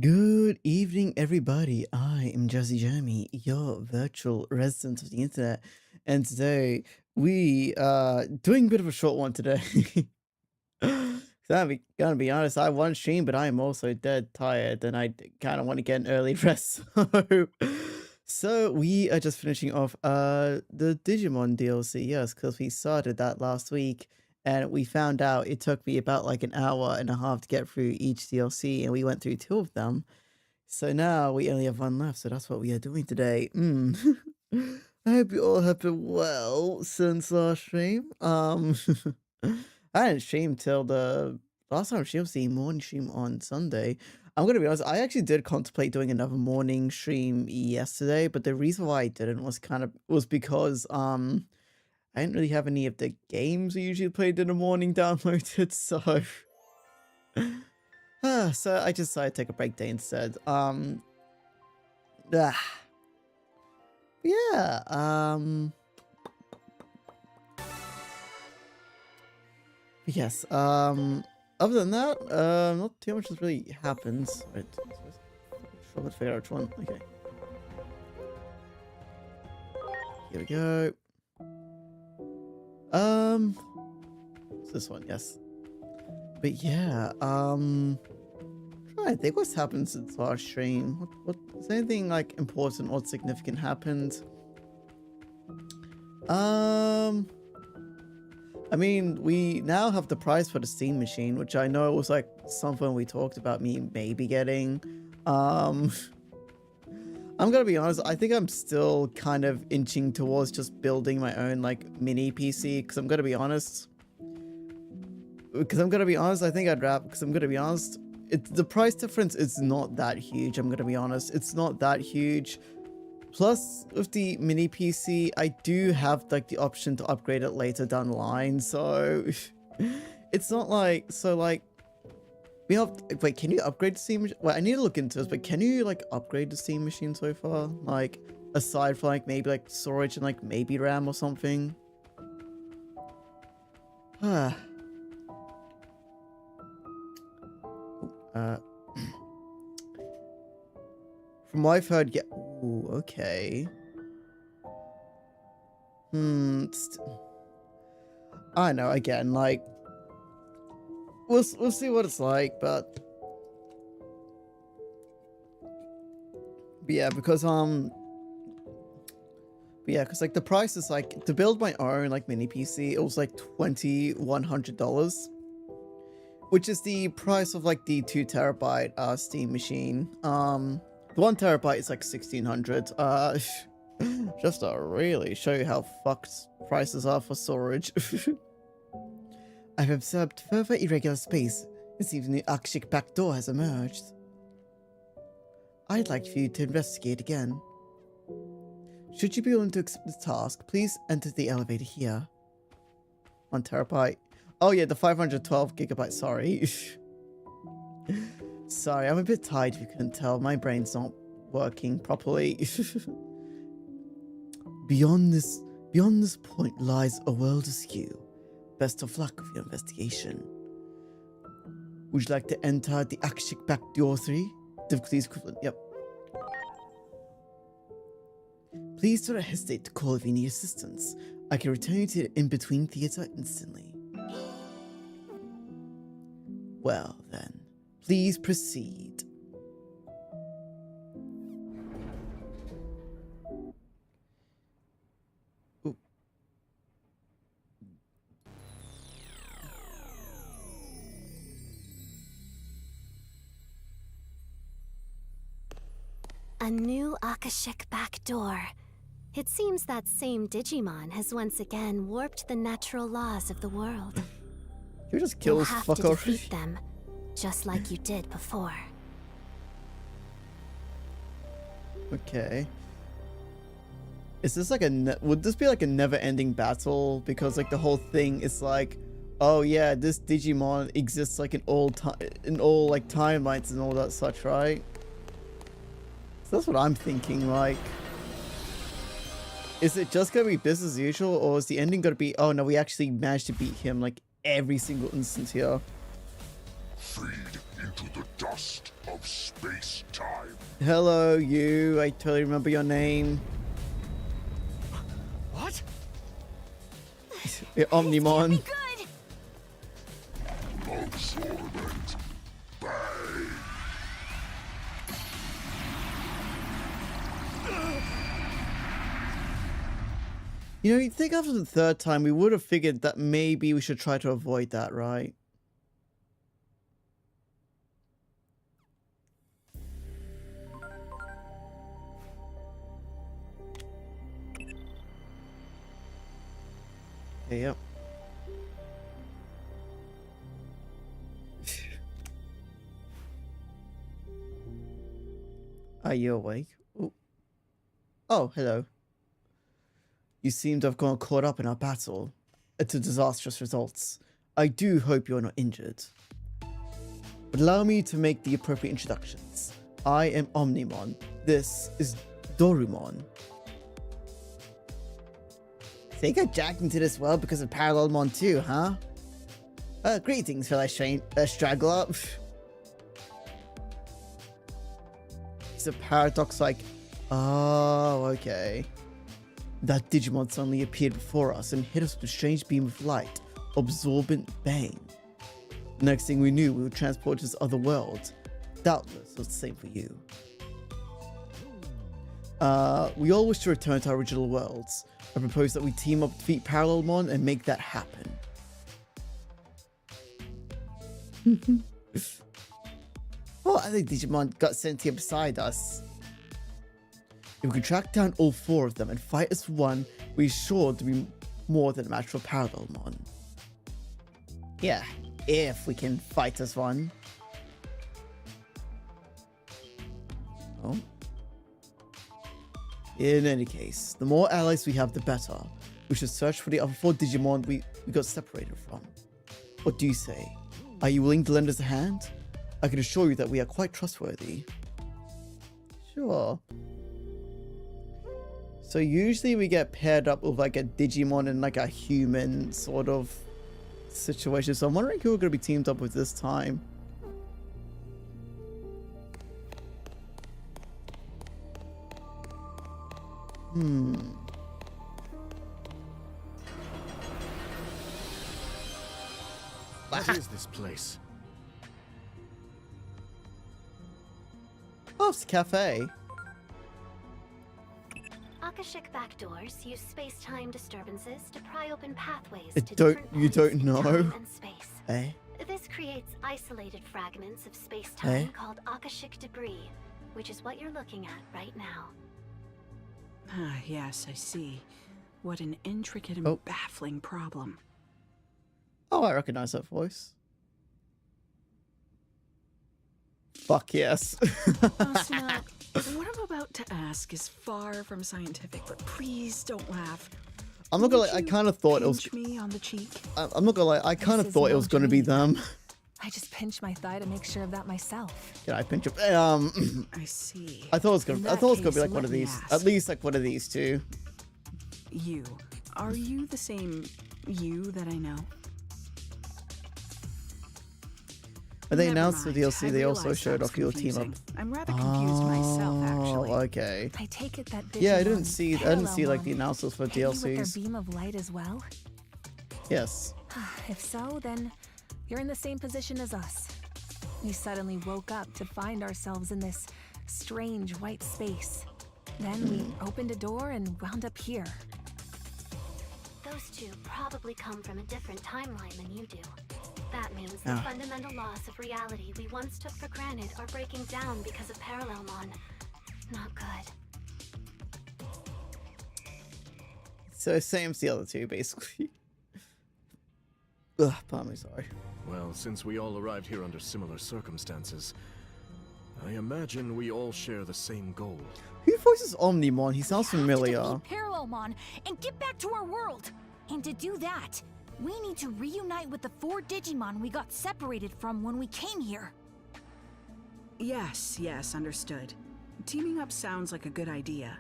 Good evening, everybody. I am Jesse Jamie, your virtual resident of the internet, and today we doing a bit of a short one today. Gonna be honest, I want to stream, but I am also dead tired, and I kind of want to get an early rest. So we are just finishing off the Digimon DLC, yes, because we started that last week. And we found out it took me about like an hour and a half to get through each DLC, and we went through two of them. So now we only have one left, so that's what we are doing today. I hope you all have been well since last stream. I didn't stream till the last time I streamed was the morning stream on Sunday. I'm gonna be honest, I actually did contemplate doing another morning stream yesterday, but the reason why I didn't was because I didn't really have any of the games we usually played in the morning downloaded, so so I just decided to take a break day instead. Ah, yeah, yes, other than that, not too much has really happened. Right, I've got to figure out which one. Okay. Here we go. It's this one, yes. But yeah, trying to think what's happened since last stream. What is anything like important or significant happened? I mean, we now have the price for the Steam machine, which I know was like something we talked about me maybe getting. I'm gonna be honest, I think I'm still kind of inching towards just building my own like mini PC, because I'm gonna be honest, I think I'd rather, because I'm gonna be honest, the price difference is not that huge. I'm gonna be honest, it's not that huge. Plus, with the mini PC, I do have like the option to upgrade it later down the line, so it's not like, so like, we have, wait, can you upgrade the Steam machine? Well, I need to look into this, but can you like upgrade the Steam machine so far? Like, aside from like maybe like storage and like maybe RAM or something? From what I've heard, yeah. Ooh, okay. I know, again, like, we'll see what it's like, but yeah, because like the price is like, to build my own like mini PC, it was like $2,100, which is the price of like the 2 terabyte Steam machine. The 1 terabyte is like 1,600. Just to really show you how fucked prices are for storage. I've observed further irregular space. It seems a new Akashic backdoor has emerged. I'd like for you to investigate again. Should you be willing to accept the task, please enter the elevator here. 1 terabyte. Oh yeah, the 512 gigabyte, sorry. Sorry, I'm a bit tired if you couldn't tell. My brain's not working properly. Beyond this point lies a world askew. Best of luck with your investigation. Would you like to enter the Akashic backdoor 3? Difficulties equivalent, yep. Please do not hesitate to call if you need assistance. I can return you to the in-between theater instantly. Well then, please proceed. Ooh. A new Akashic backdoor. It seems that same Digimon has once again warped the natural laws of the world. You just kill You'll this have fucker to already. defeat them, just like you did before. Okay. Is this like would this be like a never-ending battle? Because like the whole thing is like, oh yeah, this Digimon exists like in all like timelines and all that such, right? So that's what I'm thinking. Like, is it just gonna be business as usual, or is the ending gonna be, oh no, we actually managed to beat him like every single instance here? Feed into the dust of space-time. Hello, you. I totally remember your name. What? Omnimon. Good! Absorbent. Bang. You know, you'd think after the 3rd time we would have figured that maybe we should try to avoid that, right? Okay, yep. Are you awake? Ooh. Oh, hello. You seem to have gone caught up in our battle to disastrous results. I do hope you're not injured. But allow me to make the appropriate introductions. I am Omnimon. This is Dorumon. So you got jacked into this world because of Parallelmon 2, huh? Greetings, fellow straggler. It's a paradox like, oh, okay. That Digimon suddenly appeared before us and hit us with a strange beam of light, absorbent bang. The next thing we knew, we were transported to this other world. Doubtless, it was the same for you. We all wish to return to our original worlds. I propose that we team up to defeat Parallelmon and make that happen. Oh, I think Digimon got sent here beside us. If we can track down all 4 of them and fight as one, we're sure to be more than a match for Parallelmon. Yeah, if we can fight as one. Oh. In any case, the more allies we have, the better. We should search for the other 4 Digimon we got separated from. What do you say? Are you willing to lend us a hand? I can assure you that we are quite trustworthy. Sure. So usually we get paired up with like a Digimon and like a human sort of situation. So I'm wondering who we're going to be teamed up with this time. What is this place? Oh, it's a cafe. Akashic backdoors use space-time disturbances to pry open pathways I to don't- different you points don't in know? time and space. Eh? This creates isolated fragments of space-time Eh? called Akashic debris, which is what you're looking at right now. Ah, yes, I see. What an intricate and Oh. baffling problem. Oh, I recognize that voice. Fuck yes. Asuna, what I'm about to ask is far from scientific, but please don't laugh. I'm not gonna Would lie, I you kind of thought it was. pinch me on the cheek. I'm not gonna lie, I kind of This is thought it no was gonna be dream. them. I just pinched my thigh to make sure of that myself. Can I pinch up? I see. I thought it was gonna. In I that thought it was gonna be case, like one let of me these. At ask. least like one of these two. You. Are you the same you that I know? When they Never announced the mind. DLC, I they also realized showed that was off your team up. confusing. I'm rather confused myself, actually. Oh, okay. I take it that Yeah, I Digimon didn't see like the Parallelmon announcements for hit you with their DLCs. beam of light as well? Yes. If so, then you're in the same position as us. We suddenly woke up to find ourselves in this strange white space. Then we opened a door and wound up here. Those 2 probably come from a different timeline than you do. That means the Ah. fundamental laws of reality we once took for granted are breaking down because of Parallelmon. Not good. So same as the other two, basically. Ugh, pardon me, sorry. Well, since we all arrived here under similar circumstances, I imagine we all share the same goal. Who voices Omnimon? He sounds We have familiar. to defeat Parallelmon and get back to our world. And to do that, we need to reunite with the 4 Digimon we got separated from when we came here. Yes, understood. Teaming up sounds like a good idea.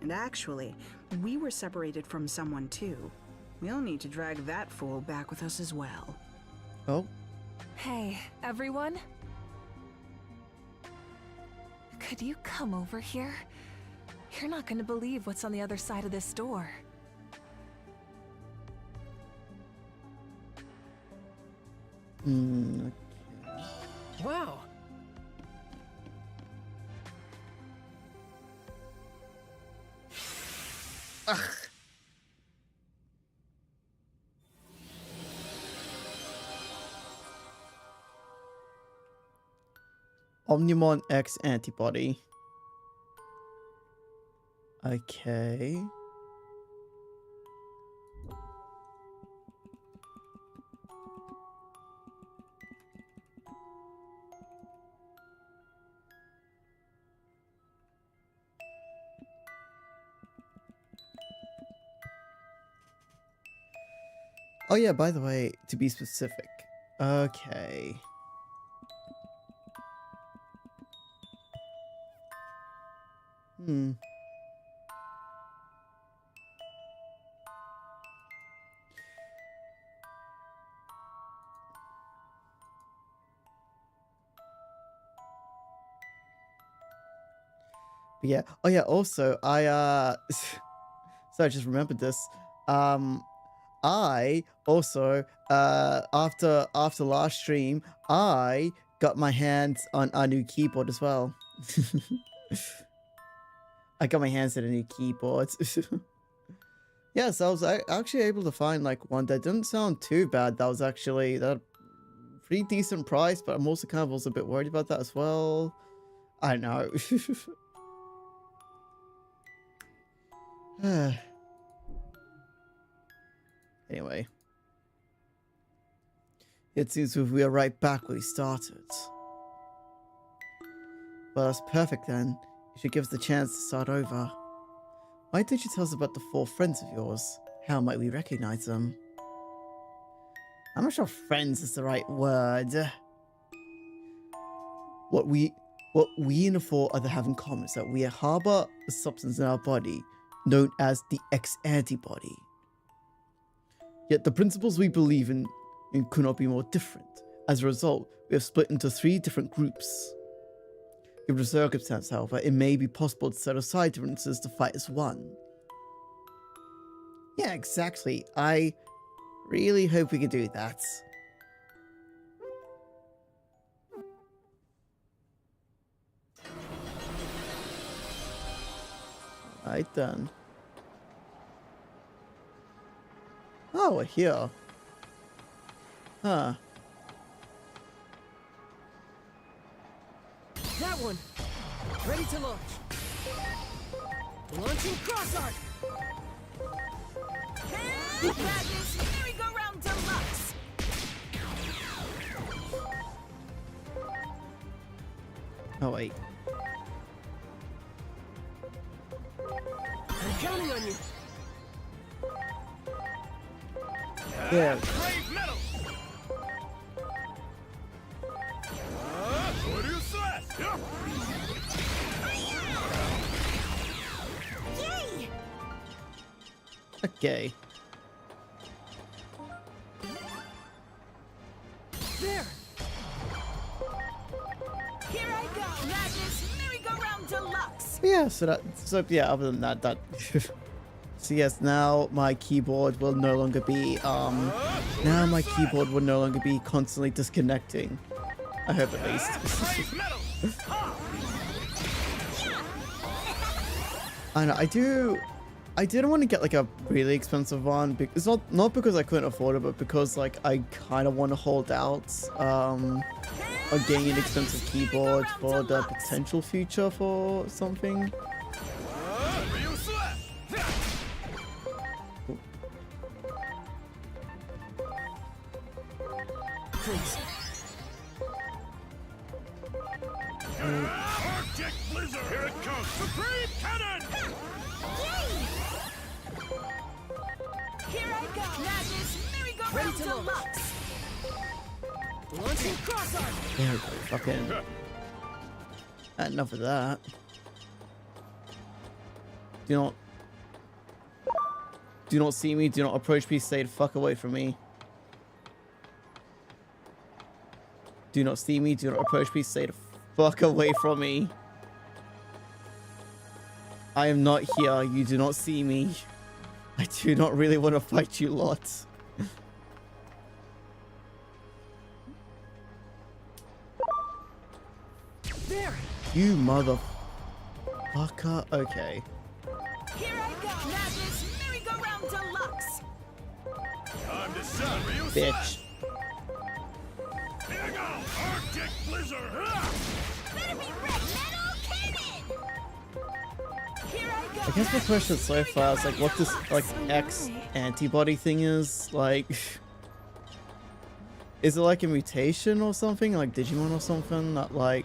And actually, we were separated from someone too. We'll need to drag that fool back with us as well. Oh, Hey, everyone? Could you come over here? You're not gonna believe what's on the other side of this door. okay. Wow. Omnimon X antibody. Okay. Oh yeah, by the way, to be specific. Okay. Hmm. But yeah. Oh yeah. Also, so I just remembered this. I also after last stream, I got my hands on a new keyboard as well. I got my hands on a new keyboard. Yeah, so I was actually able to find like one that didn't sound too bad. That was actually that pretty decent price, but I'm also kind of also a bit worried about that as well. I don't know. Anyway. It seems we are right back where we started. Well, that's perfect then. You should give us the chance to start over. Why don't you tell us about the 4 friends of yours? How might we recognize them? I'm not sure friends is the right word. What we and the 4 other have in common is that we harbor a substance in our body known as the X-antibody. Yet the principles we believe in could not be more different. As a result, we have split into 3 different groups. Given the circumstance, however, it may be possible to set aside differences to fight as one. Yeah, exactly. I really hope we could do that. Right then. Oh, we're here. Huh. That one! Ready to launch! Launching cross arc! Madness merry-go-round deluxe! Oh, wait. I'm counting on you! Yeah. Brave metal! What do you say? Yay! Okay. There! Here I go! Madness merry-go-round deluxe! Yeah, so yeah, other than that, so yes, now my keyboard will no longer be, constantly disconnecting. I hope at least. I know, I didn't want to get like a really expensive one, because not because I couldn't afford it, but because like I kind of want to hold out, on getting an expensive keyboard for the potential future for something. Please. Arctic Blizzard! Here it comes! Supreme Cannon! Yay! Here I go! Madness Ready merry-go-round to launch. deluxe! Launching cross arc! There we go, fucking. Enough of that. Do not see me, do not approach me, stay the fuck away from me. Do not see me, do not approach me, stay the fuck away from me. I am not here, you do not see me. I do not really want to fight you lot. There! You motherfucker. Okay. Here I go! Madness merry-go-round deluxe! Time to sell, Ryu! Bitch. Here we go! Arctic Blizzard! Better be red metal cannon! Here I go! I guess my question so far is like what this like X antibody thing is. Like is it like a mutation or something? Like Digimon or something? Not like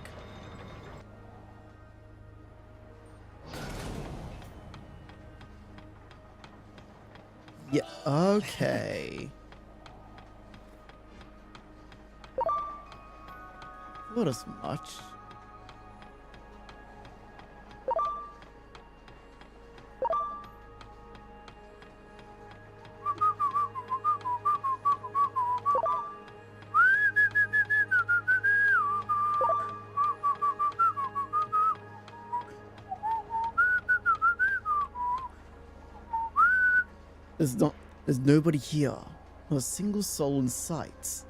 yeah, okay. Not as much. There's nobody here. Not a single soul in sight.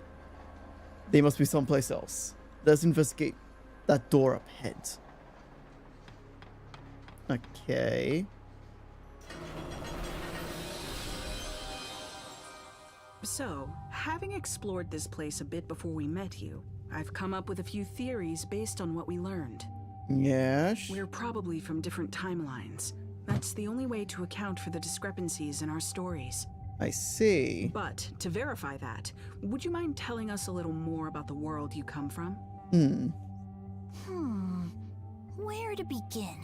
They must be someplace else. Let's investigate that door up ahead. Okay. So, having explored this place a bit before we met you, I've come up with a few theories based on what we learned. Yes. We're probably from different timelines. That's the only way to account for the discrepancies in our stories. I see. But to verify that, would you mind telling us a little more about the world you come from? Where to begin?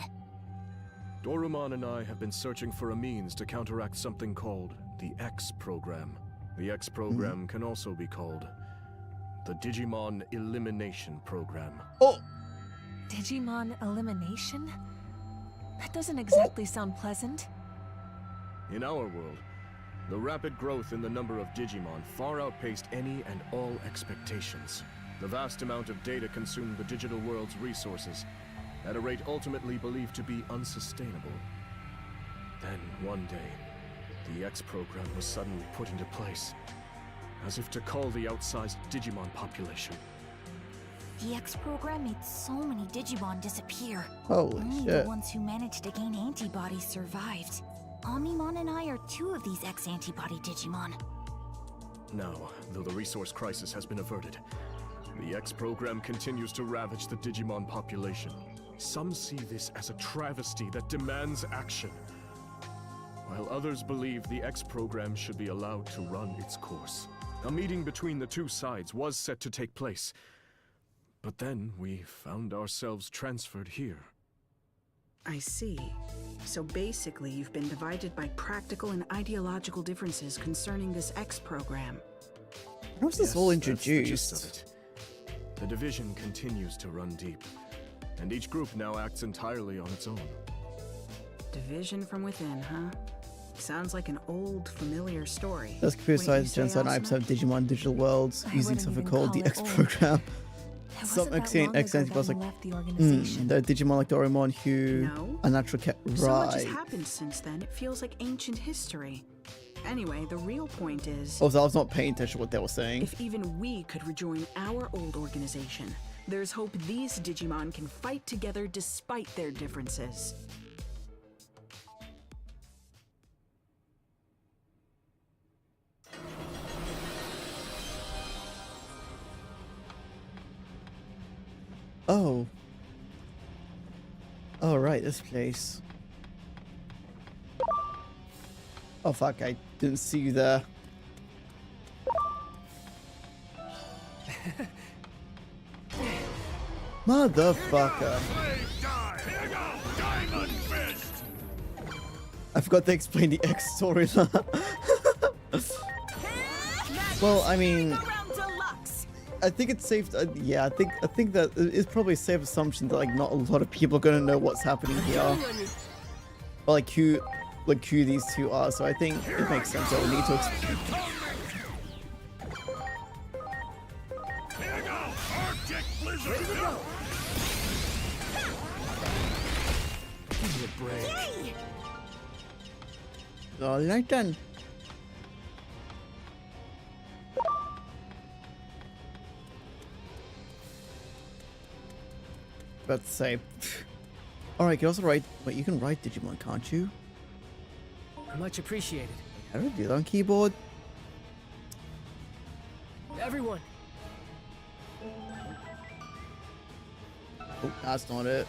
Dorumon and I have been searching for a means to counteract something called the X program. The X program can also be called the Digimon Elimination Program. Oh! Digimon elimination? That doesn't exactly sound pleasant. In our world, the rapid growth in the number of Digimon far outpaced any and all expectations. The vast amount of data consumed the digital world's resources at a rate ultimately believed to be unsustainable. Then, one day, the X program was suddenly put into place, as if to cull the outsized Digimon population. The X program made so many Digimon disappear. Holy Only shit. the ones who managed to gain antibodies survived. Omnimon and I are 2 of these X antibody Digimon. Now, though the resource crisis has been averted, the X program continues to ravage the Digimon population. Some see this as a travesty that demands action, while others believe the X program should be allowed to run its course. A meeting between the two sides was set to take place, but then we found ourselves transferred here. I see. So basically, you've been divided by practical and ideological differences concerning this X program. How was this all Yes, that's the gist of introduced? it. The division continues to run deep, and each group now acts entirely on its own. Division from within, huh? Sounds like an old, familiar story. Let's Wouldn't you criticize say, genocide Asuna? episode of Digimon Digital Worlds I using wouldn't something even called call the it X old. program. It Some wasn't that long X ago was that like, we left the organization. the Digimon like Doraemon who No. are natural cat. So much has Right. happened since then, it feels like ancient history. Anyway, the real point is, Also, I was not paying attention to what they were saying. if even we could rejoin our old organization, there's hope these Digimon can fight together despite their differences. Oh. Oh, right, this place. Oh, fuck, I didn't see you there. Motherfucker. Slave die! Here you go! Diamond Fist! I forgot to explain the X storyline. Well, I mean, I think it's safe. Yeah, I think that it's probably a safe assumption that like not a lot of people are gonna know what's happening here, or like who these two are. So I think it makes sense that we need to explain. Here you go! Arctic Blizzard! Ready to go. Give me a break. All right then. About to say. Alright, you can also write. Wait, you can write Digimon, can't you? Much appreciated. How do I do that on keyboard? Everyone, Oh, that's not it.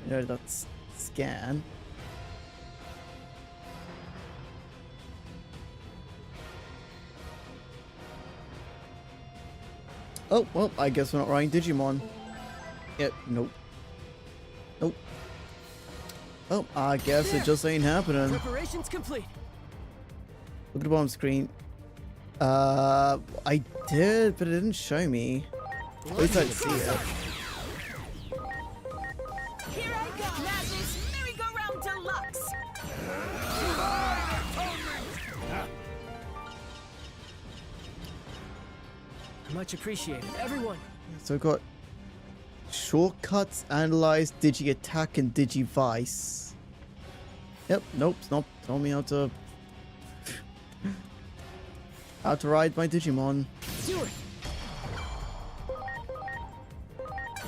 No, that's scan. Oh, well, I guess we're not writing Digimon. Yep, nope. Nope. Oh, I guess it just ain't happening. preparations complete. Look at the bottom screen. I did, but it didn't show me. At least I didn't see it. Here I go! Madness merry-go-round deluxe! Much appreciated. Everyone, So we've got Shortcuts, analyze, digi attack, and digi vice. Yep, nope, it's not telling me how to ride my Digimon. Do it!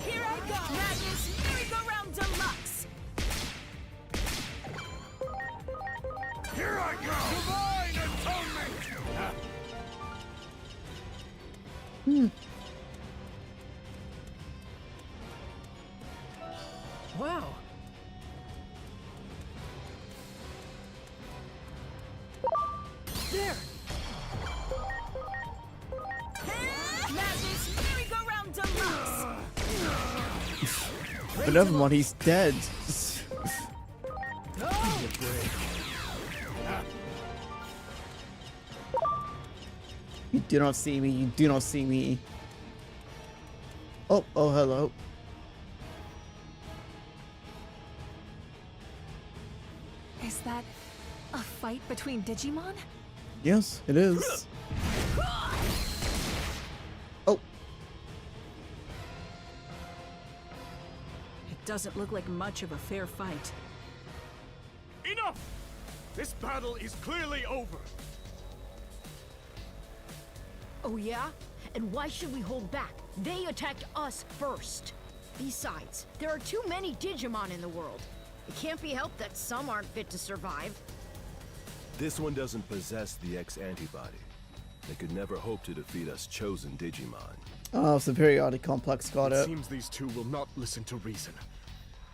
Here I go! Madness merry-go-round deluxe! Here I go! Divine atonement! Wow! There! Madness merry-go-round deluxe! But never mind, he's dead. You do not see me, you do not see me. Oh, hello. Is that a fight between Digimon? Yes, it is. Oh, It doesn't look like much of a fair fight. Enough! This battle is clearly over. Oh yeah? And why should we hold back? They attacked us first. Besides, there are too many Digimon in the world. It can't be helped that some aren't fit to survive. This one doesn't possess the X antibody. They could never hope to defeat us chosen Digimon. oh, superiority complex, got It it. seems these two will not listen to reason.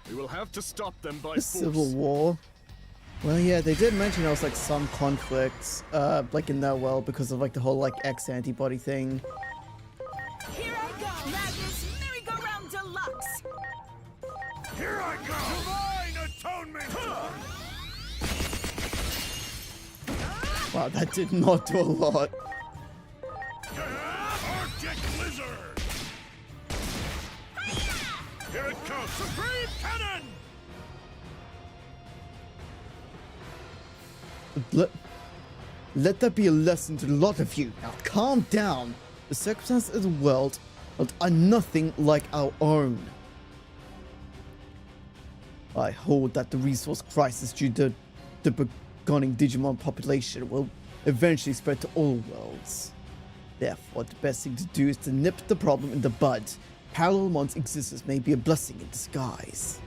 We will have to stop them by The force. Civil War. Well, yeah, they did mention there was like some conflicts, like in their world because of like the whole like X antibody thing. Here I go! Madness merry-go-round deluxe! Here I go! Divine atonement! Wow, that did not do a lot. Arctic Lizard! Here it comes! Supreme Cannon! Let that be a lesson to a lot of you. Now calm down. The circumstances of the world are nothing like our own. I hold that the resource crisis due to the beginning Digimon population will eventually spread to all worlds. Therefore, the best thing to do is to nip the problem in the bud. Parallel Mon's existence may be a blessing in disguise.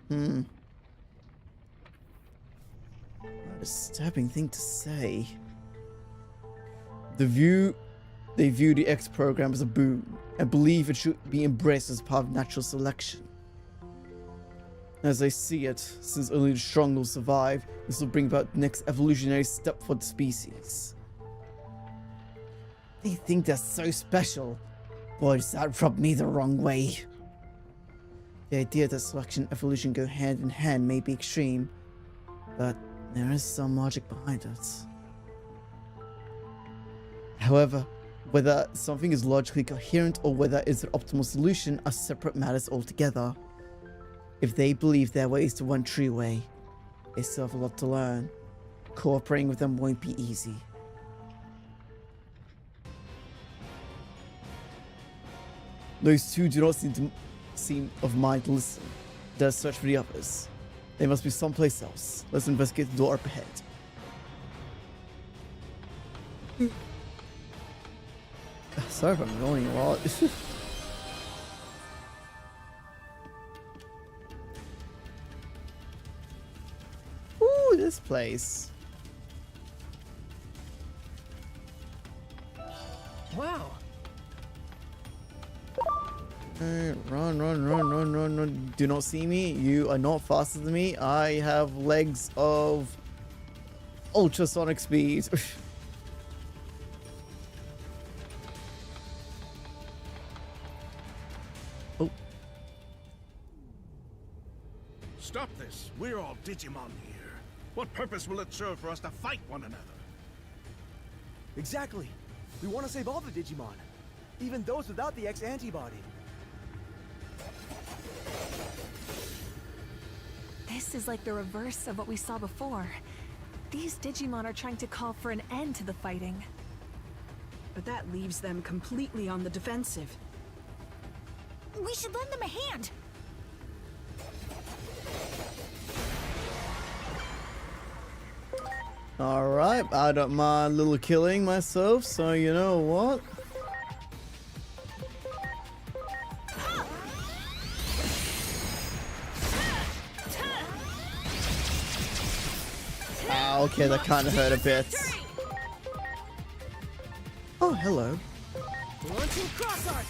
What a disturbing thing to say. They view the X program as a boon and believe it should be embraced as part of natural selection. As I see it, since only the strong will survive, this will bring about the next evolutionary step for the species. They think they're so special. Boy, does that rub me the wrong way. The idea that selection and evolution go hand in hand may be extreme, but there is some logic behind it. However, whether something is logically coherent or whether it's an optimal solution are separate matters altogether. If they believe their way is the one true way, they still have a lot to learn. Cooperating with them won't be easy. Those two do not seem of mind to listen. Let's search for the others. They must be someplace else. Let's investigate the door up ahead. Sorry if I'm yawning a lot. Ooh, this place. Wow! Run. Do not see me. You are not faster than me. I have legs of ultrasonic speed. Oh. Stop this. We're all Digimon here. What purpose will it serve for us to fight one another? Exactly. We want to save all the Digimon, even those without the X antibody. This is like the reverse of what we saw before. These Digimon are trying to call for an end to the fighting. but that leaves them completely on the defensive. We should lend them a hand. Alright, I don't mind a little killing myself, so you know what? Ah, okay, that kind of hurt a bit. Oh, hello. Launching cross art.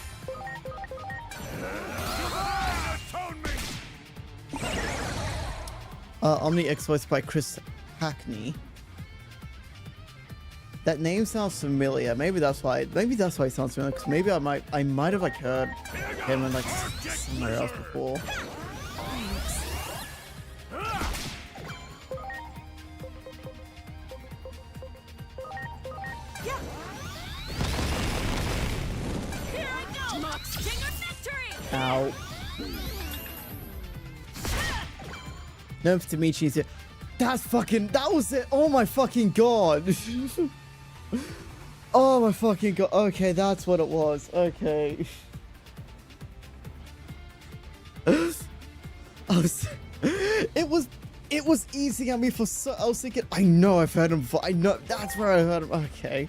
Omni X voiced by Chris Hackney. That name sounds familiar. Maybe that's why. Maybe that's why it sounds familiar. Because maybe I might have like heard him in like somewhere else before. Ow. No, to me, she's it. That was it. Oh my fucking god. Oh my fucking god. Okay, that's what it was. Okay. It was easy on me for so. I was thinking, I know I've heard him before. I know that's where I heard him. Okay.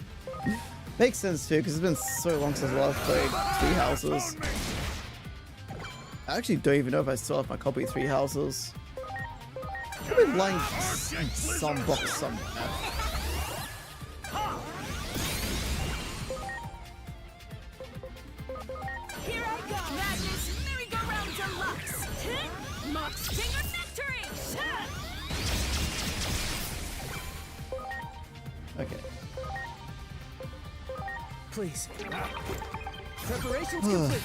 Makes sense too, because it's been so long since I last played Three Houses. I actually don't even know if I still have my copy of Three Houses. I've been lying in some box somewhere. Here I go. Madness merry-go-round deluxe. Mox King of Victory. Okay. Please. Preparations complete.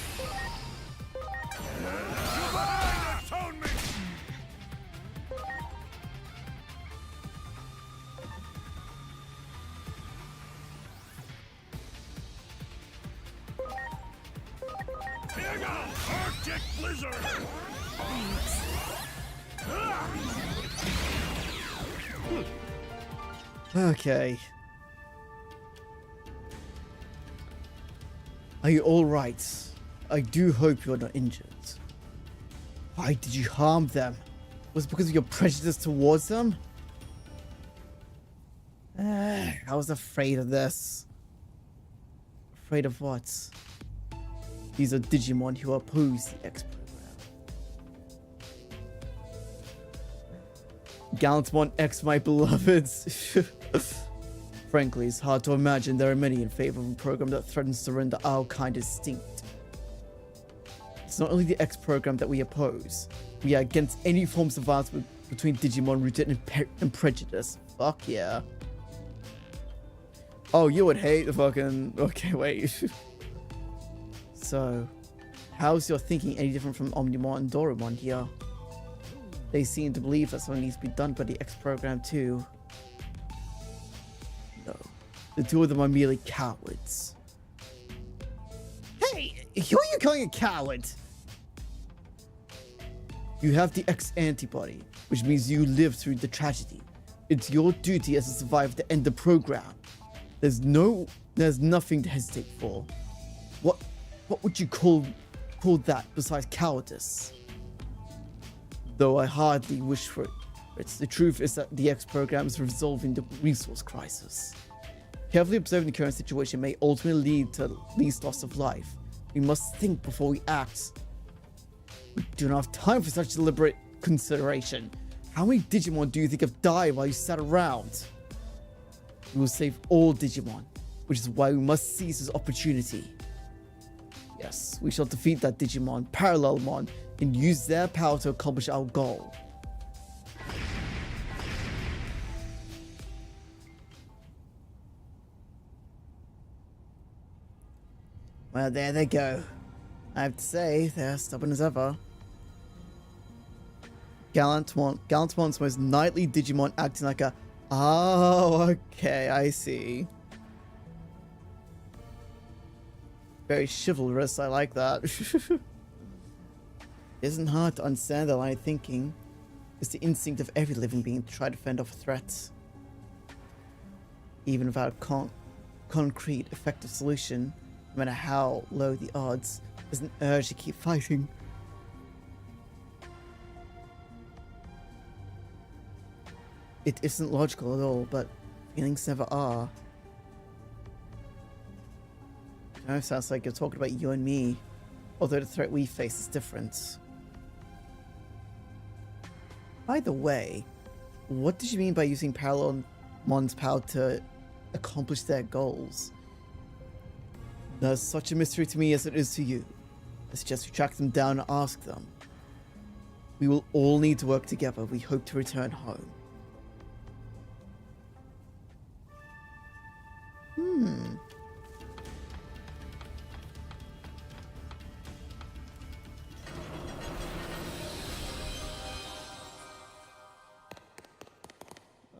Arctic blizzard. Okay. Are you alright? I do hope you're not injured. Why did you harm them? Was it because of your prejudice towards them? I was afraid of this. Afraid of what? These are Digimon who oppose the X program. Gallantmon X, my beloveds. Frankly, it's hard to imagine there are many in favor of a program that threatens to render our kind extinct. It's not only the X program that we oppose. We are against any forms of violence between Digimon rooted in prejudice. Fuck yeah. Oh, you would hate the fucking... Okay, wait. So, how's your thinking any different from Omnimon and Doremon here? They seem to believe that something needs to be done by the X program too. No, the two of them are merely cowards. Hey, who are you calling a coward? You have the X antibody, which means you lived through the tragedy. It's your duty as a survivor to end the program. There's nothing to hesitate for. What would you call that besides cowardice? Though I hardly wish for it. The truth is that the X program is resolving the resource crisis. Carefully observing the current situation may ultimately lead to least loss of life. We must think before we act. We do not have time for such deliberate consideration. How many Digimon do you think have died while you sat around? We will save all Digimon, which is why we must seize this opportunity. Yes, we shall defeat that Digimon, Parallelmon, and use their power to accomplish our goal. Well, there they go. I have to say, they're stubborn as ever. Gallantmon's most knightly Digimon acting like a... Oh, okay, I see. Very chivalrous, I like that. Isn't hard to understand their line of thinking. It's the instinct of every living being to try to fend off threats. Even without concrete, effective solution, no matter how low the odds, is an urge to keep fighting. It isn't logical at all, but feelings never are. You know, sounds like you're talking about you and me, although the threat we face is different. By the way, what did you mean by using Parallelmon's power to accomplish their goals? That's such a mystery to me as it is to you. I suggest you track them down and ask them. We will all need to work together. We hope to return home.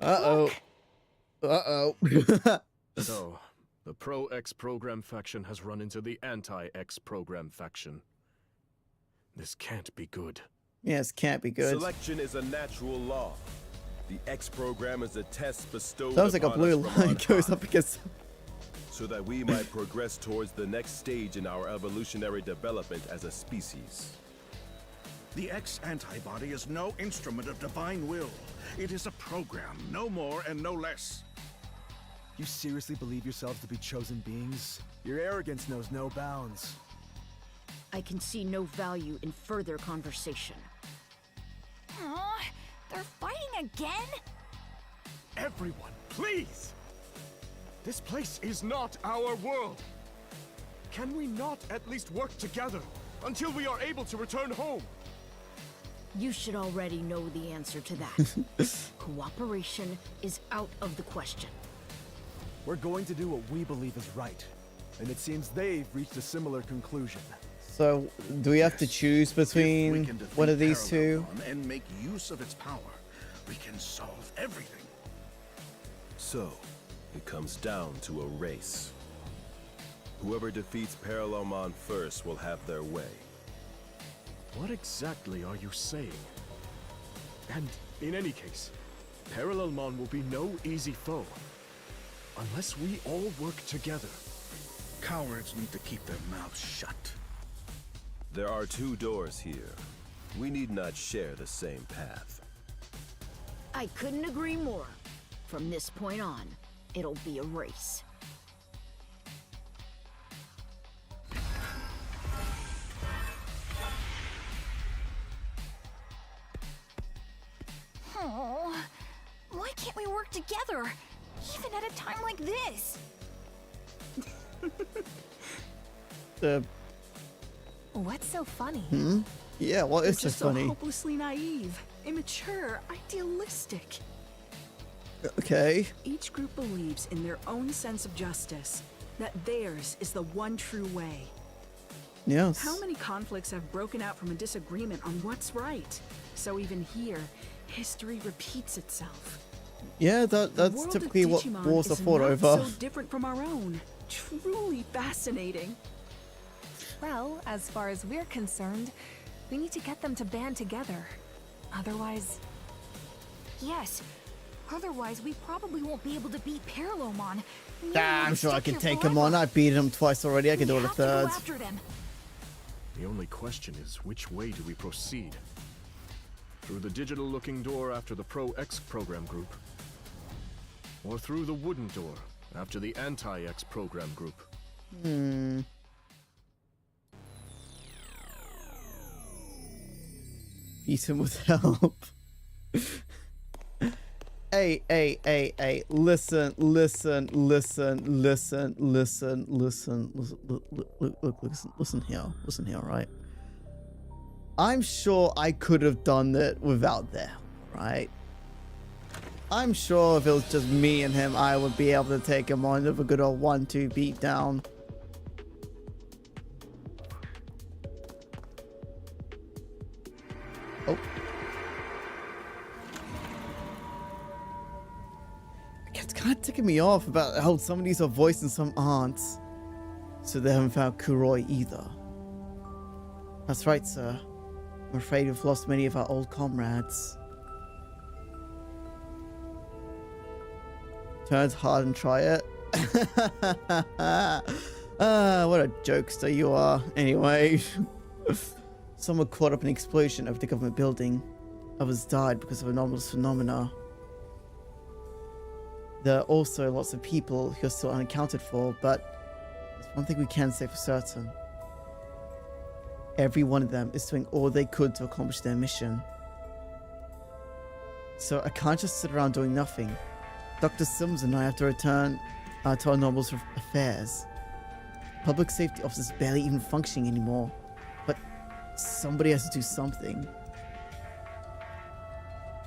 Uh-oh. Uh-oh. So, the Pro-X program faction has run into the Anti-X program faction. This can't be good. Yes, can't be good. Selection is a natural law. The X program is a test bestowed Sounds like a upon blue us from line on goes high, up against... so that we might progress towards the next stage in our evolutionary development as a species. The X antibody is no instrument of divine will. It is a program, no more and no less. You seriously believe yourselves to be chosen beings? Your arrogance knows no bounds. I can see no value in further conversation. Aw, they're fighting again? Everyone, please! This place is not our world! Can we not at least work together until we are able to return home? You should already know the answer to that. Cooperation is out of the question. We're going to do what we believe is right. And it seems they've reached a similar conclusion. So, do we have to choose between one of these two? And make use of its power, we can solve everything. So, it comes down to a race. Whoever defeats Parallelmon first will have their way. What exactly are you saying? And in any case, Parallelmon will be no easy foe. Unless we all work together. Cowards need to keep their mouths shut. There are two doors here. We need not share the same path. I couldn't agree more. From this point on, it'll be a race. Oh, why can't we work together? Even at a time like this? What's so funny? Yeah, what They're is so just funny? so hopelessly naive, immature, idealistic. Okay. Each group believes in their own sense of justice, that theirs is the one true way. Yes. How many conflicts have broken out from a disagreement on what's right? So even here, history repeats itself. Yeah, The that's world typically of what Digimon wars are is fought not over. so different from our own. Truly fascinating. Well, as far as we're concerned, we need to get them to band together. Otherwise, Yes. Otherwise, we probably won't be able to beat Parallelmon. I'm sure I can take him on. I beat him twice already. I can do it a third. After them. The only question is, which way do we proceed? Through the digital-looking door after the Pro-X program group? Or through the wooden door after the Anti-X program group? Beat him with help. Hey, listen here, right? I'm sure I could have done it without them, right? I'm sure if it was just me and him, I would be able to take him on with a good old 1-2 beat down. Oh. It's kind of ticking me off about how some of these are voiced and some aren't. So they haven't found Kuroi either. That's right, sir. I'm afraid we've lost many of our old comrades. Turns hard and try it. What a jokester you are. Anyway, someone caught up in an explosion over the government building. Others died because of anomalous phenomena. There are also lots of people who are still unaccounted for, but there's one thing we can say for certain. Every one of them is doing all they could to accomplish their mission. So I can't just sit around doing nothing. Dr. Sims and I have to return to our normal affairs. Public safety office is barely even functioning anymore, but somebody has to do something.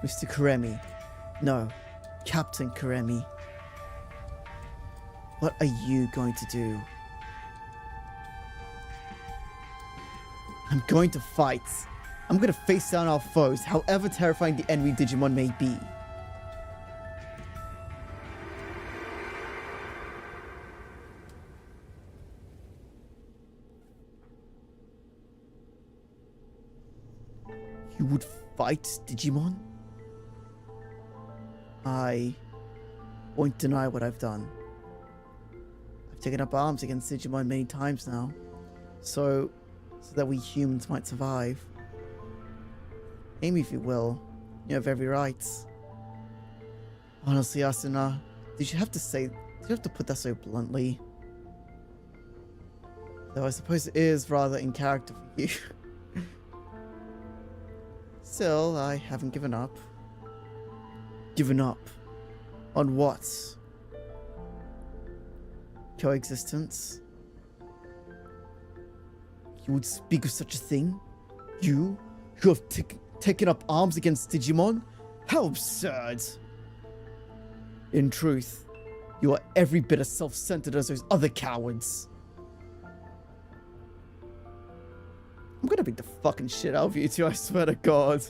Mr. Karemi. No, Captain Karemi. What are you going to do? I'm going to fight. I'm going to face down our foes, however terrifying the enemy Digimon may be. You would fight Digimon? I won't deny what I've done. I've taken up arms against Digimon many times now, so that we humans might survive. Aim if you will. You have every right. Honestly, Asuna, did you have to put that so bluntly? Though I suppose it is rather in character for you. Still, I haven't given up. Given up? On what? Coexistence? You would speak of such a thing? You, who have taken up arms against Digimon? How absurd! In truth, you are every bit as self-centered as those other cowards. I'm gonna beat the fucking shit out of you two, I swear to God.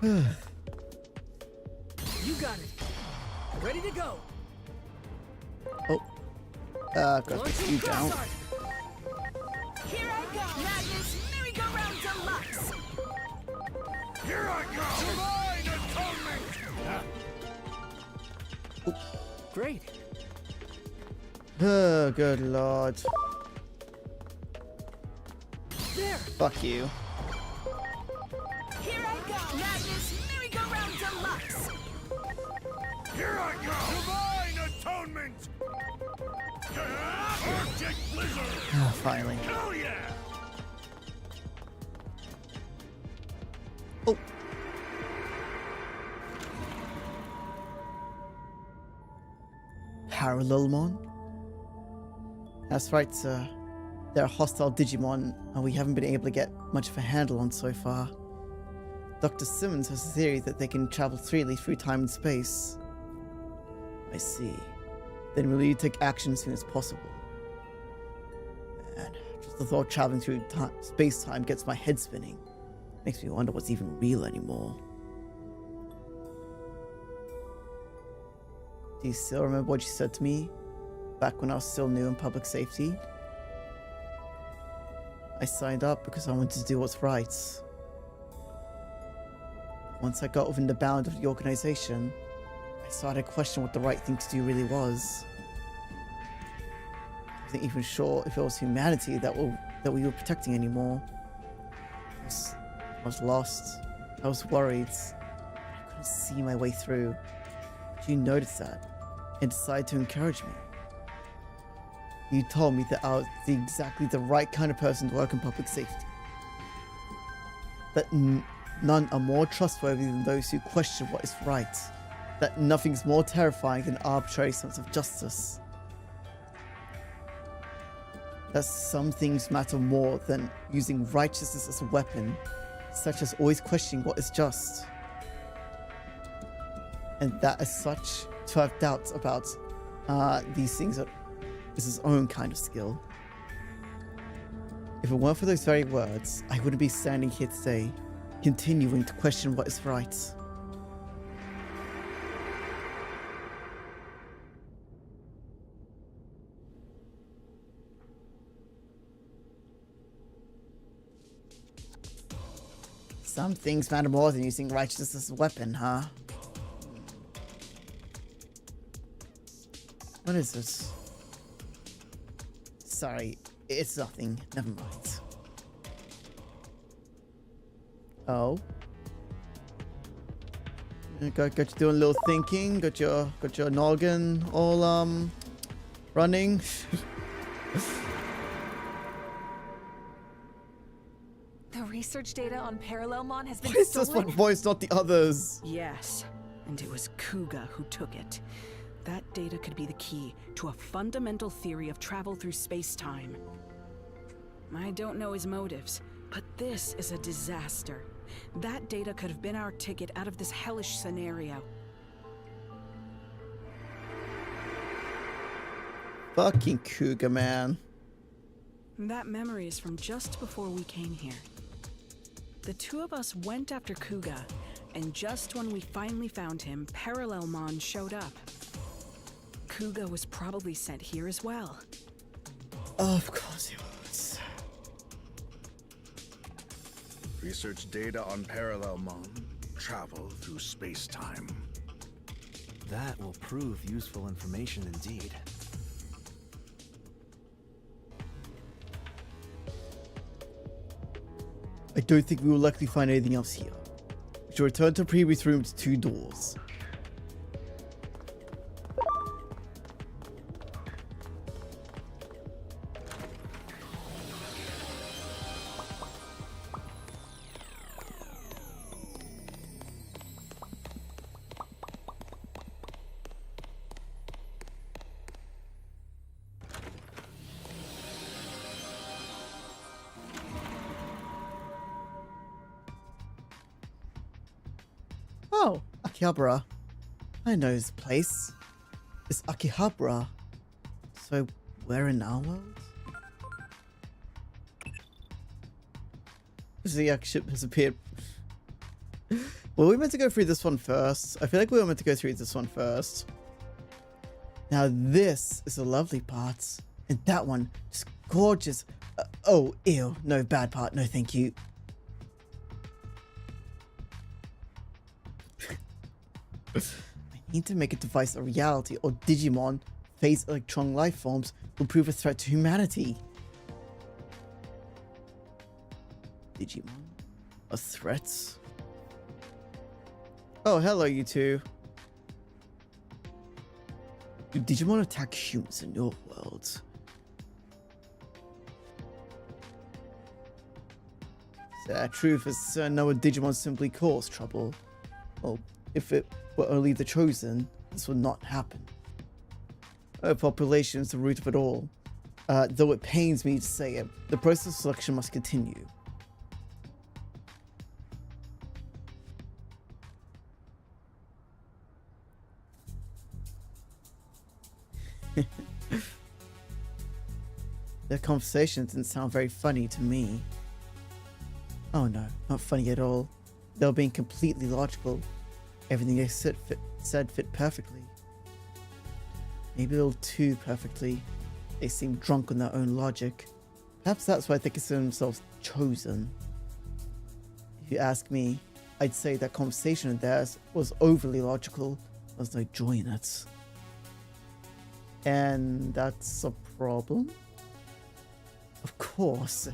You got it. Ready to go. Oh. Got Launching you down. cross art. Here I go! Madness Merry-Go-Round Deluxe! Here I go! Divine atonement! Great. Oh, good lord. There. Fuck you. Here I go! Madness Merry-Go-Round Deluxe! Here I go! Divine atonement! Arctic blizzard! Oh, finally. Hell yeah! Oh. Parallelmon? That's right, sir. They're hostile Digimon, and we haven't been able to get much of a handle on so far. Dr. Simmons has a theory that they can travel freely through time and space. I see. Then we'll need to take action as soon as possible. Man, just the thought of traveling through space-time gets my head spinning. Makes me wonder what's even real anymore. Do you still remember what you said to me back when I was still new in public safety? I signed up because I wanted to do what's right. Once I got within the bound of the organization, I started to question what the right thing to do really was. I wasn't even sure if it was humanity that we were protecting anymore. I was lost. I was worried. I couldn't see my way through. But you noticed that and decided to encourage me. You told me that I was exactly the right kind of person to work in public safety. That none are more trustworthy than those who question what is right. That nothing's more terrifying than arbitrary sense of justice. That some things matter more than using righteousness as a weapon, such as always questioning what is just. And that as such, to have doubts about these things is his own kind of skill. If it weren't for those very words, I wouldn't be standing here today, continuing to question what is right. Some things matter more than using righteousness as a weapon, huh? What is this? Sorry, it's nothing. Never mind. Oh. Got you doing a little thinking. Got your noggin all running. The research data on Parallelmon has been Why is this stolen? one voice, not the others? Yes, and it was Kuga who took it. That data could be the key to a fundamental theory of travel through space-time. I don't know his motives, but this is a disaster. That data could have been our ticket out of this hellish scenario. Fucking Cougar, man. That memory is from just before we came here. The two of us went after Kuga, and just when we finally found him, Parallelmon showed up. Kuga was probably sent here as well. Of course he was. Research data on Parallelmon. Travel through space-time. That will prove useful information indeed. I don't think we will likely find anything else here. We shall return to previous room's 2 doors. Oh, Akihabara. I know this place. It's Akihabara. So, where in our world? The Yak ship has appeared. Well, we meant to go through this one first. I feel like we were meant to go through this one first. Now, this is a lovely part. And that one, just gorgeous. Oh, ew. No, bad part. No, thank you. I need to make a device a reality, or Digimon, phase electron life forms, will prove a threat to humanity. Digimon? A threat? Oh, hello, you two. Do Digimon attack humans in your world? The truth is, no Digimon simply cause trouble. Well, if it were only the chosen, this would not happen. Population is the root of it all. Though it pains me to say it, the process of selection must continue. Their conversation didn't sound very funny to me. Oh no, not funny at all. They were being completely logical. Everything they said fit perfectly. Maybe a little too perfectly. They seemed drunk on their own logic. Perhaps that's why they consider themselves chosen. If you ask me, I'd say that conversation of theirs was overly logical. There was no joy in it. And that's a problem? Of course.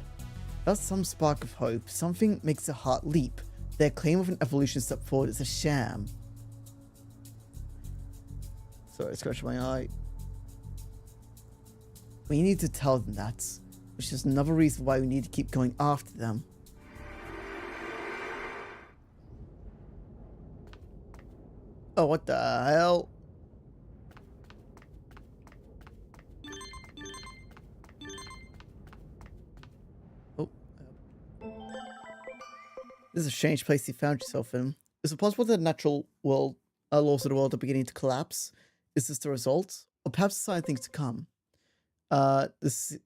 That's some spark of hope. Something makes the heart leap. Their claim of an evolution step forward is a sham. Sorry, I scratched my eye. We need to tell them that, which is another reason why we need to keep going after them. Oh, what the hell? Oh. This is a strange place you found yourself in. Is it possible that the natural world, laws of the world are beginning to collapse? Is this the result? Or perhaps a sign of things to come? This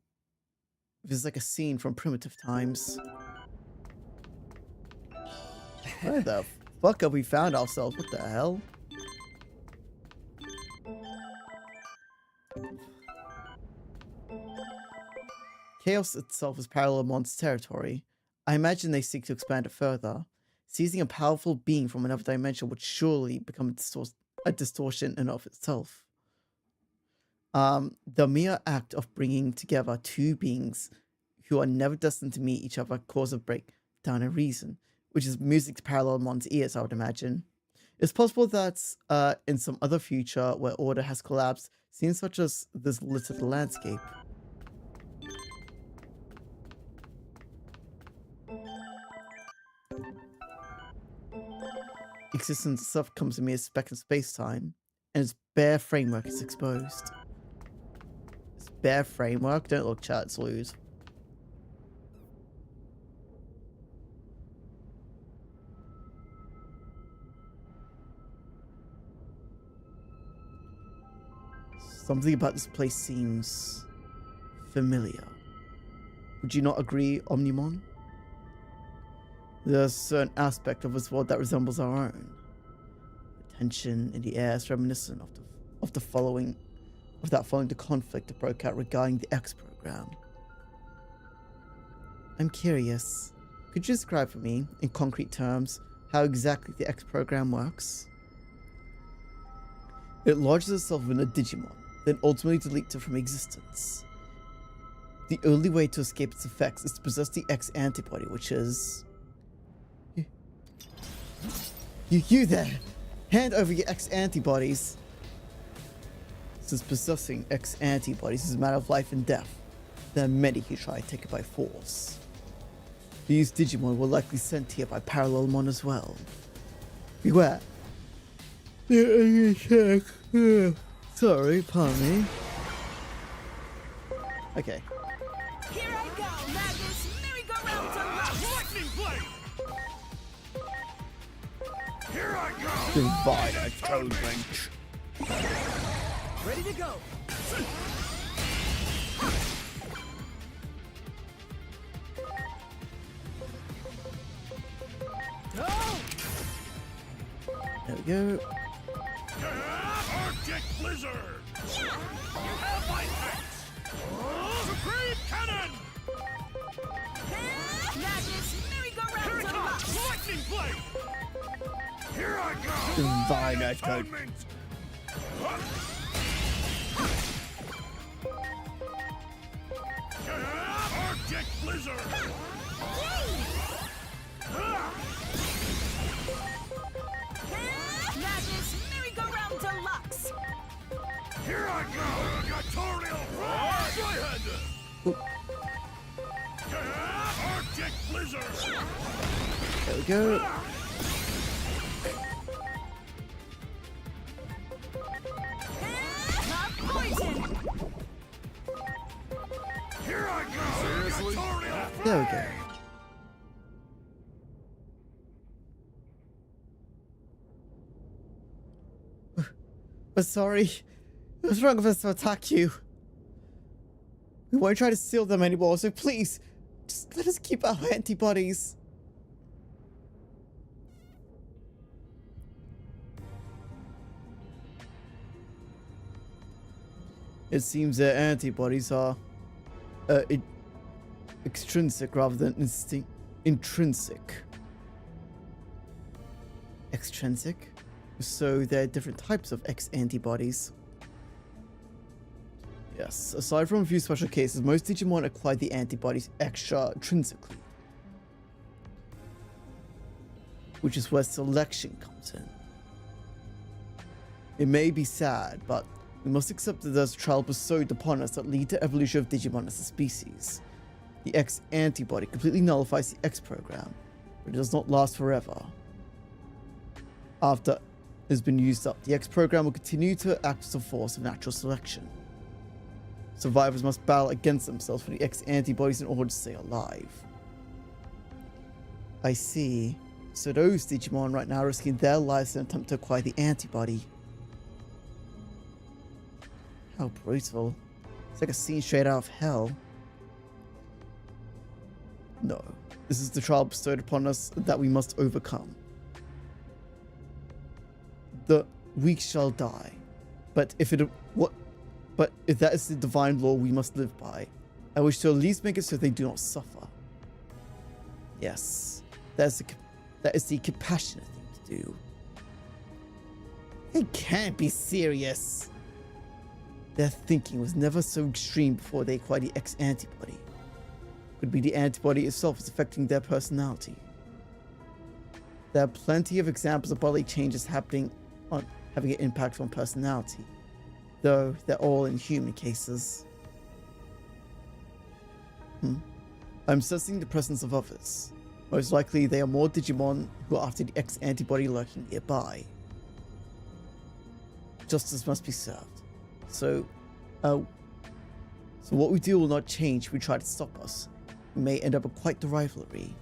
is like a scene from primitive times. Where the fuck have we found ourselves? What the hell? Chaos itself is Parallelmon's territory. I imagine they seek to expand it further. Seizing a powerful being from another dimension would surely become a distortion in of itself. The mere act of bringing together two beings who are never destined to meet each other cause a breakdown in reason, which is music to Parallelmon's ears, I would imagine. It's possible that in some other future where order has collapsed, scenes such as this litter the landscape. Existence itself comes to me as a speck in space-time, and its bare framework is exposed. Its bare framework? Don't look, chat, it's lose. Something about this place seems familiar. Would you not agree, Omnimon? There's a certain aspect of this world that resembles our own. The tension in the air is reminiscent of that following the conflict that broke out regarding the X program. I'm curious. Could you describe for me, in concrete terms, how exactly the X program works? It lodges itself in a Digimon, then ultimately deletes it from existence. The only way to escape its effects is to possess the X antibody, which is... You there! Hand over your X antibodies! Since possessing X antibodies is a matter of life and death, there are many who try to take it by force. These Digimon were likely sent here by Parallelmon as well. Beware! Sorry, pardon me. Okay. Here I go, Madness! Merry-go-round to lightning blade! Here I go! Divine atonement. Ready to go. Go! There we go. Arctic Blizzard! You have my thanks! Supreme Cannon! Madness! Merry-go-round to Lightning Blade! Here I go! Divine atonement. Arctic Blizzard! Madness! Merry-go-round deluxe! Here I go! Gatorial Dry-handed! Arctic Blizzard! There we go. Poison! Here I go! Seriously? There we go. But sorry, it was wrong of us to attack you. We won't try to steal them anymore, so please, just let us keep our antibodies. It seems their antibodies are extrinsic rather than intrinsic. Extrinsic? So there are different types of X antibodies. Yes, aside from a few special cases, most Digimon acquire the antibodies extra-intrinsically. Which is where selection comes in. It may be sad, but we must accept that there's a trial bestowed upon us that lead to evolution of Digimon as a species. The X antibody completely nullifies the X program, but it does not last forever. After it has been used up, the X program will continue to act as a force of natural selection. Survivors must battle against themselves for the X antibodies in order to stay alive. I see. So those Digimon right now are risking their lives in an attempt to acquire the antibody. How brutal. It's like a scene straight out of hell. No. This is the trial bestowed upon us that we must overcome. The weak shall die. But if that is the divine law we must live by, I wish to at least make it so they do not suffer. Yes, That is the compassionate thing to do. They can't be serious. Their thinking was never so extreme before they acquired the X antibody. Could be the antibody itself is affecting their personality. There are plenty of examples of bodily changes having an impact on personality, though they're all in human cases. I'm sensing the presence of others. Most likely they are more Digimon who are after the X antibody lurking nearby. Justice must be served. So what we do will not change if we try to stop us. We may end up with quite the rivalry.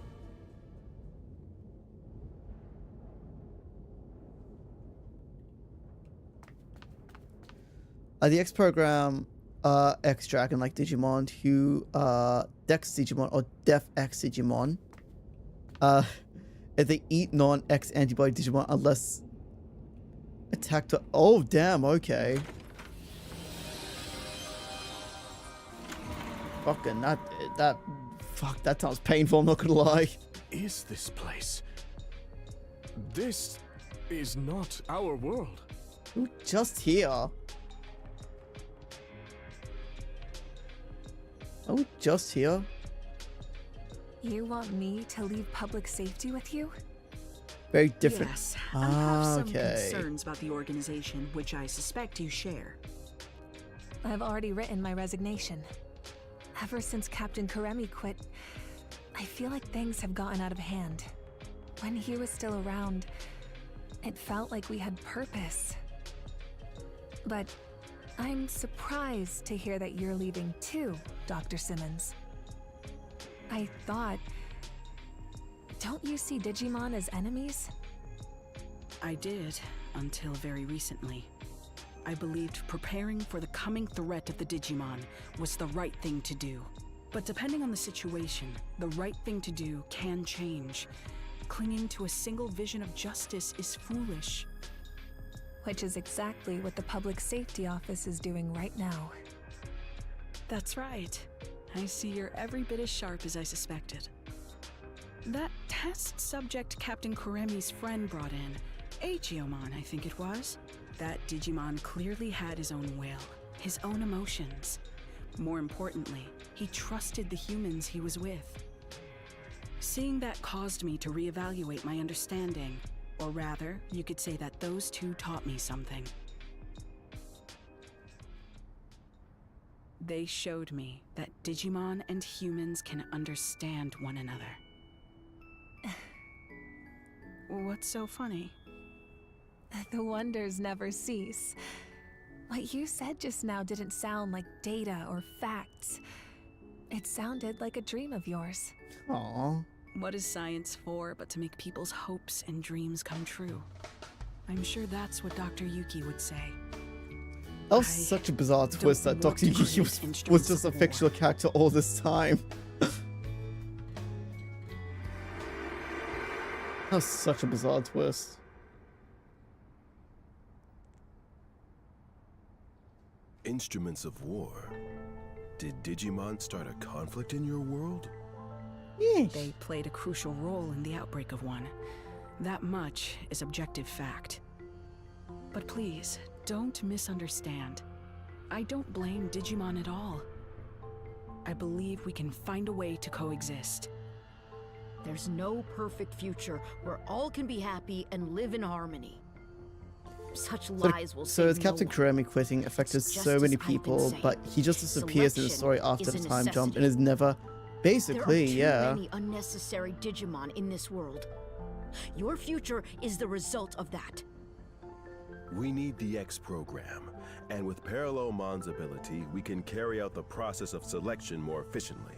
The X program, X Dragon like Digimon, who Dex Digimon or Def X Digimon. If they eat non-X antibody Digimon unless attacked. Oh damn! Okay. Fucking fuck, that sounds painful, I'm not gonna lie. Is this place? This is not our world. Ooh, just here. Oh, just here. You want me to leave public safety with you? Very different. Yes, I have some okay. concerns about the organization, which I suspect you share. I've already written my resignation. Ever since Captain Karemi quit, I feel like things have gotten out of hand. When he was still around, it felt like we had purpose. But I'm surprised to hear that you're leaving too, Dr. Simmons. I thought... Don't you see Digimon as enemies? I did, until very recently. I believed preparing for the coming threat of the Digimon was the right thing to do. But depending on the situation, the right thing to do can change. Clinging to a single vision of justice is foolish. Which is exactly what the Public Safety Office is doing right now. That's right. I see you're every bit as sharp as I suspected. That test subject Captain Karemi's friend brought in, Aegeomon, I think it was. That Digimon clearly had his own will, his own emotions. More importantly, he trusted the humans he was with. Seeing that caused me to reevaluate my understanding, or rather, you could say that those two taught me something. They showed me that Digimon and humans can understand one another. What's so funny? The wonders never cease. What you said just now didn't sound like data or facts. It sounded like a dream of yours. Aww. What is science for but to make people's hopes and dreams come true? I'm sure that's what Dr. Yuki would say. That was such a bizarre twist that Dr. Yuki was just a fictional character all this time. That was such a bizarre twist. Instruments of war. Did Digimon start a conflict in your world? Yes. They played a crucial role in the outbreak of one. That much is objective fact. But please, don't misunderstand. I don't blame Digimon at all. I believe we can find a way to coexist. There's no perfect future where all can be happy and live in harmony. Such lies will So save it's Captain no Karemi quitting affected It's just so as many I've been people, saying. but he just disappears in the story Selection after the is a time jump and necessity. is never... Basically, there are yeah. too many unnecessary Digimon in this world. Your future is the result of that. We need the X program, and with Parallelomon's ability, we can carry out the process of selection more efficiently.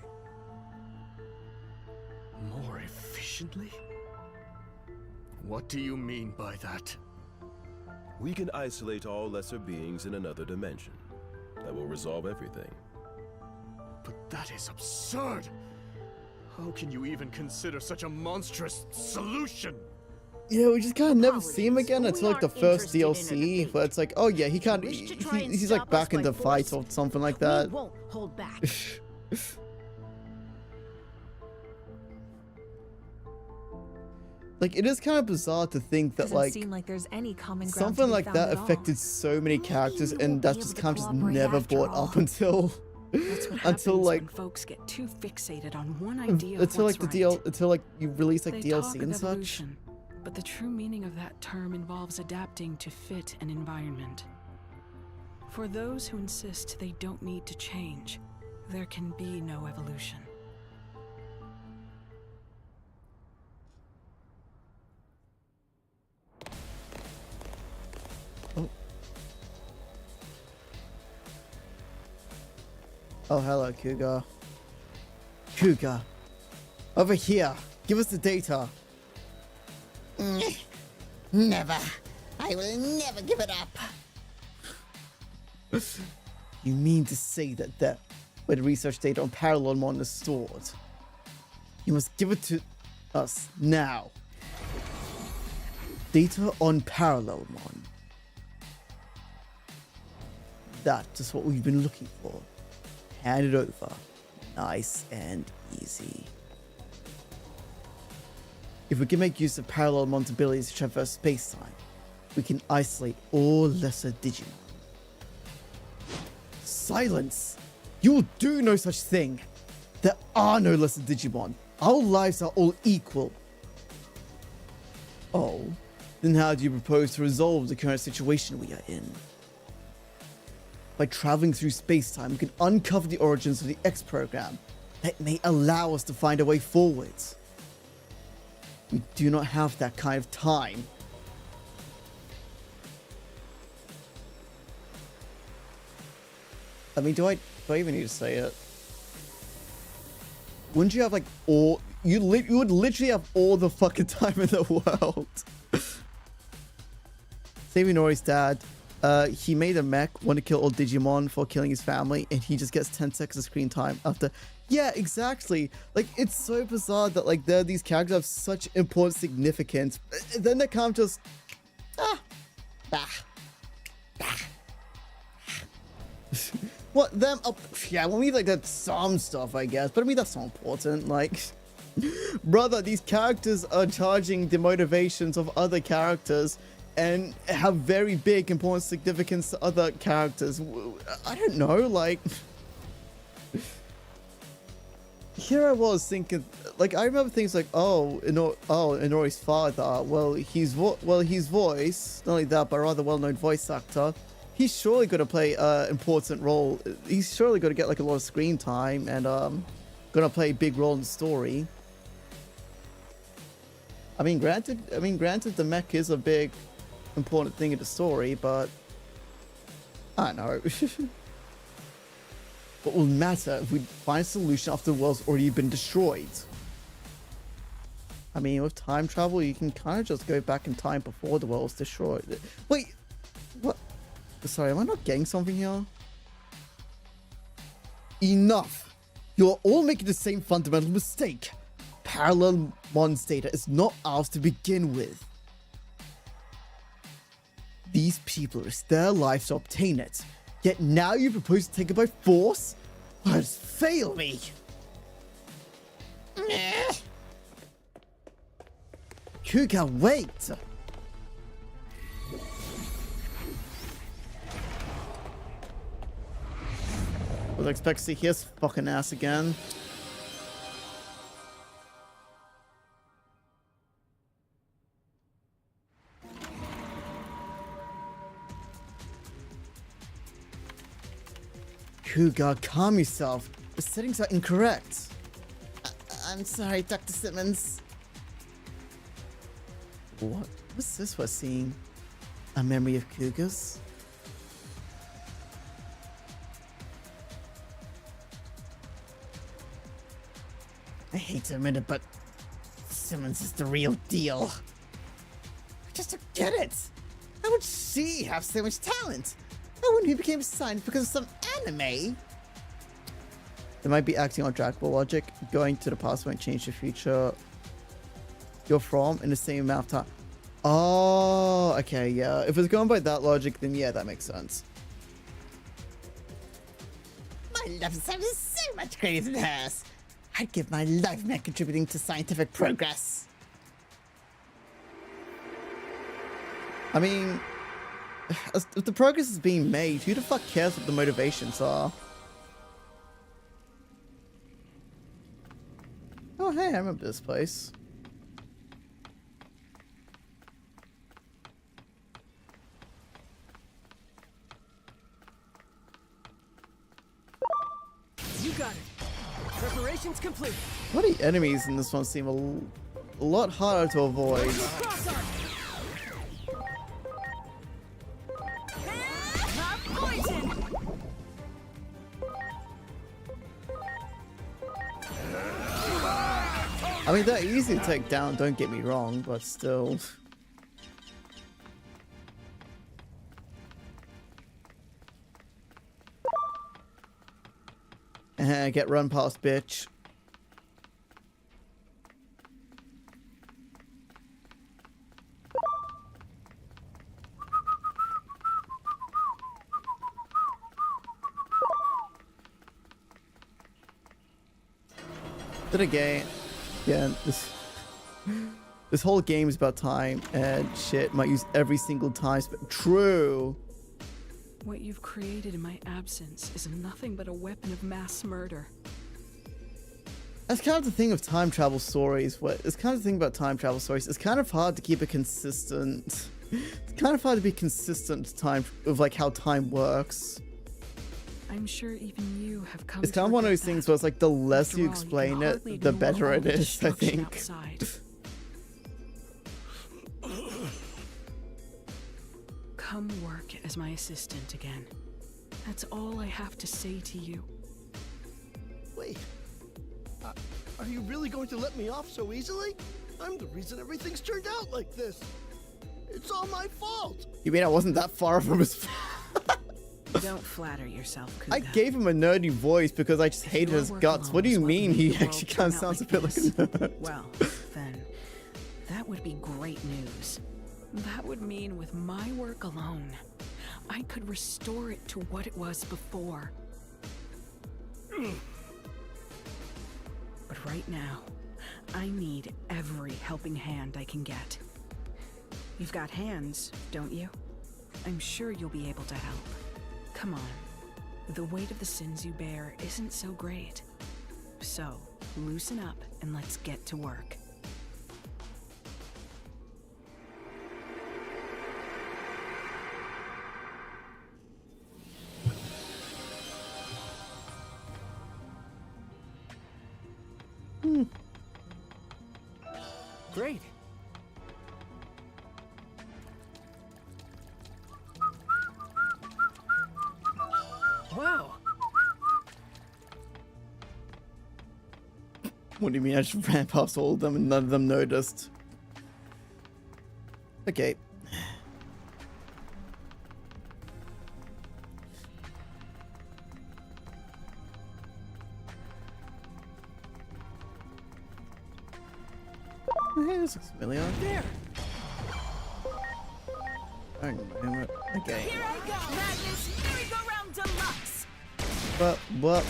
More efficiently? What do you mean by that? We can isolate all lesser beings in another dimension. That will resolve everything. But that is absurd! How can you even consider such a monstrous solution? Yeah, we just kind of never see him Apologies, again but until we like the aren't first interested in a DLC, debate. where it's like, oh yeah, he can't. wish to try and He's like stop back us in by the fight force. or something like We that. won't hold back. Like, it is kind of bizarre to think that, Doesn't like, seem like there's any common ground to something be like found that at all. affected so many characters, you and won't be that's able just to kind of just cooperate never after brought all. up until That's what until happens like when folks get too fixated on one idea of until what's like right. until like you release like They talk DLC of and such. evolution, but the true meaning of that term involves adapting to fit an environment. For those who insist they don't need to change, there can be no evolution. Oh, hello, Cougar. Cougar, over here. Give us the data. Never. I will never give it up. You mean to say that where the research data on Parallelmon is stored? You must give it to us now. Data on Parallelmon. That is what we've been looking for. Hand it over. Nice and easy. If we can make use of Parallelmon's abilities to traverse space-time, we can isolate all lesser Digimon. Silence! You will do no such thing! There are no lesser Digimon. Our lives are all equal. Oh, then how do you propose to resolve the current situation we are in? By traveling through space-time, we can uncover the origins of the X program that may allow us to find a way forward. We do not have that kind of time. I mean, do I even need to say it? Wouldn't you have like all... You would literally have all the fucking time in the world. Saving Nori's dad. He made a mech want to kill all Digimon for killing his family, and he just gets 10 seconds of screen time after. Yeah, exactly. Like, it's so bizarre that like these characters have such important significance. Then they can't just what them? Oh, yeah, well, we like that some stuff, I guess, but I mean that's not important. Like, brother, these characters are charging the motivations of other characters and have very big important significance to other characters. I don't know, like, here I was thinking, like, I remember things like, Inori's father, well, he's voice, not only that, but a rather well-known voice actor. He's surely going to play an important role. He's surely going to get like a lot of screen time and going to play a big role in the story. I mean, granted, the mech is a big important thing in the story, but I don't know. What will matter if we find a solution after the world's already been destroyed? I mean, with time travel, you can kind of just go back in time before the world was destroyed. Wait, what? Sorry, am I not getting something here? Enough! You're all making the same fundamental mistake. Parallelmon's data is not ours to begin with. These people risk their lives to obtain it, yet now you propose to take it by force? Words fail me! Kuga, wait! Was I expect to see his fucking ass again? Kuga, calm yourself. The settings are incorrect. I'm sorry, Dr. Simmons. What was this we're seeing? A memory of Kuga's? I hate to admit it, but Simmons is the real deal. I just don't get it. How would she have so much talent? How wouldn't he became a scientist because of some anime? They might be acting on Dragon Ball logic. Going to the past won't change the future. You're from in the same amount of time. Oh, okay, yeah. If it's going by that logic, then yeah, that makes sense. My love is so much greater than hers. I'd give my life man contributing to scientific progress. I mean, if the progress is being made, who the fuck cares what the motivations are? Oh, hey, I remember this place. You got it. Preparations complete. A lot of the enemies in this one seem a lot harder to avoid. Cross arm. Poison. I mean, they're easy to take down, don't get me wrong, but still. Get run past, bitch. Then again, yeah, this whole game is about time and shit. Might use every single time. True. What you've created in my absence is nothing but a weapon of mass murder. That's kind of the thing of time travel stories. It's kind of the thing about time travel stories. It's kind of hard to keep it consistent. It's kind of hard to be consistent to time of like how time works. I'm sure even you have come. It's kind of one of those things where it's like the less you explain it, the better it is, I think. Outside. Come work as my assistant again. That's all I have to say to you. Wait. Are you really going to let me off so easily? I'm the reason everything's turned out like this. It's all my fault. You mean I wasn't that far from his... Don't flatter yourself, Kuga. I gave him a nerdy voice because I just hated his guts. What do you mean he actually kind of sounds a bit like a nerd? Well, then, that would be great news. That would mean with my work alone, I could restore it to what it was before. But right now, I need every helping hand I can get. You've got hands, don't you? I'm sure you'll be able to help. Come on. The weight of the sins you bear isn't so great. So, loosen up and let's get to work. Great. Wow. What do you mean I just ran past all of them and none of them noticed? Okay. Hey, this looks familiar. There. Okay. Here I go! Madness merry-go-round deluxe! What?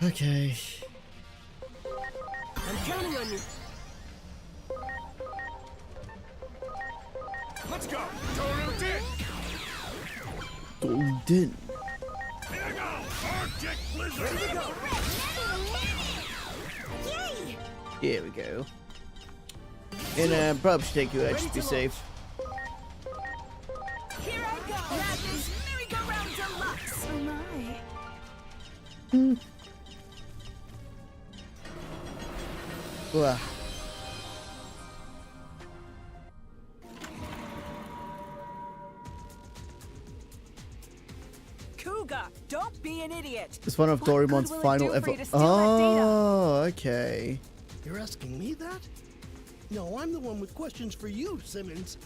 Okay. I'm counting on you. Let's go! Torudin! Golden. Here I go! Arctic Blizzard! Ready to go. Yay! Here we go. And probably should take you out just to be safe. Here I go! Madness merry-go-round deluxe! Oh my. Ugh. Kuga, don't be an idiot. It's one of What good Doraemon's will it final do ever. for you to steal that data? Oh, okay. You're asking me that? No, I'm the one with questions for you, Simmons.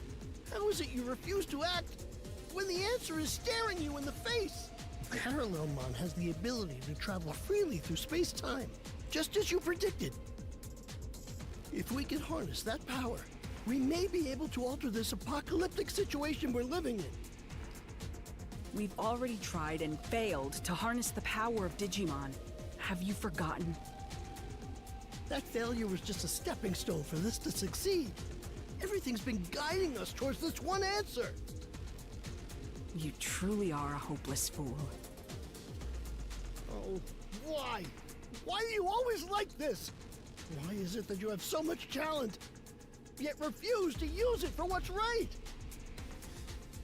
How is it you refuse to act when the answer is staring you in the face? Parallelmon has the ability to travel freely through space-time, just as you predicted. If we can harness that power, we may be able to alter this apocalyptic situation we're living in. We've already tried and failed to harness the power of Digimon. Have you forgotten? That failure was just a stepping stone for this to succeed. Everything's been guiding us towards this one answer. You truly are a hopeless fool. Oh, why? Why are you always like this? Why is it that you have so much talent, yet refuse to use it for what's right?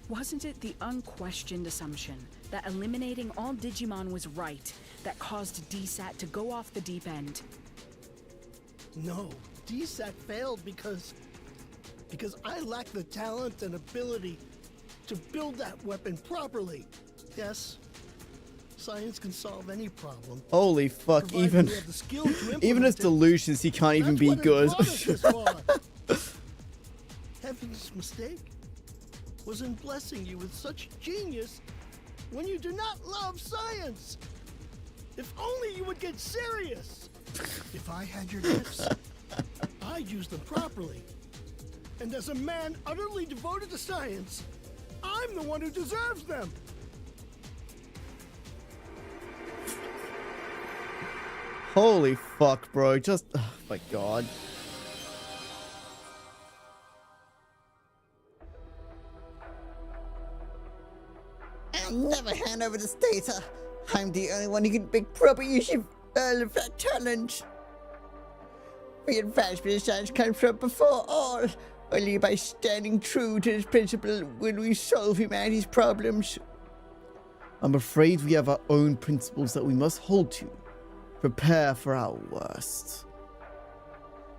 Wasn't it the unquestioned assumption that eliminating all Digimon was right that caused DSAT to go off the deep end? No, DSAT failed because I lack the talent and ability to build that weapon properly. Yes, science can solve any problem. Holy fuck, provided even we have the skill to even implement his it. delusions, he can't even That's be what has good. brought us this far. Heaven's mistake was in blessing you with such genius when you do not love science. If only you would get serious. If I had your gifts, I'd use them properly. And as a man utterly devoted to science, I'm the one who deserves them. Holy fuck, bro. Just, oh my god. I'll never hand over this data. I'm the only one who can make proper use of all of that talent. The advancement of science comes from before all. Only by standing true to this principle will we solve humanity's problems. I'm afraid we have our own principles that we must hold to. Prepare for our worst.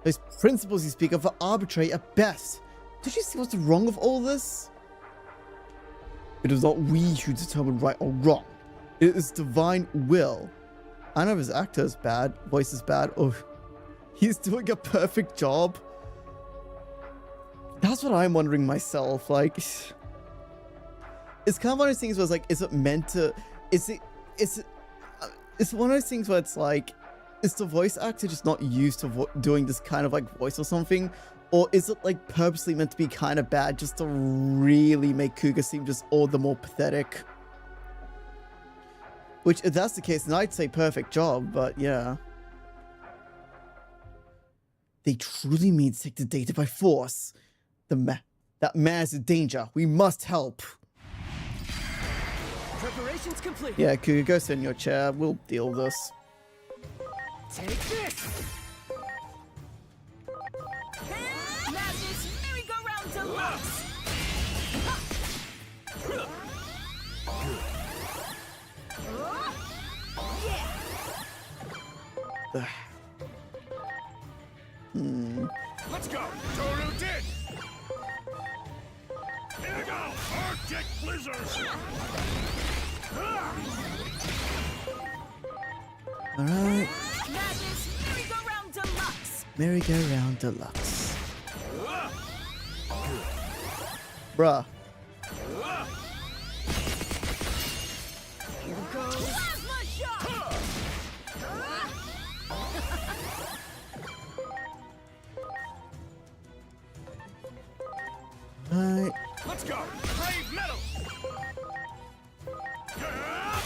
Those principles you speak of are arbitrary at best. Did you see what's wrong with all this? It is not we who determine right or wrong. It is divine will. I know his actor is bad, voice is bad, or he's doing a perfect job. That's what I'm wondering myself. Like, it's kind of one of those things where it's like, is it meant to? It's one of those things where it's like, is the voice actor just not used to doing this kind of like voice or something? Or is it like purposely meant to be kind of bad just to really make Kuga seem just all the more pathetic? Which, if that's the case, then I'd say perfect job, but yeah. They truly mean to take the data by force. That man is in danger. We must help. Preparations complete. Yeah, Kuga, go sit in your chair. We'll deal with this. Take this. Madness merry-go-round deluxe. Let's go! Toru did! Here we go! Arctic Blizzard! Alright. Madness merry-go-round deluxe. Merry-go-round deluxe. Bruh. Here goes. Plasma shot. Alright. Let's go! Brave metal!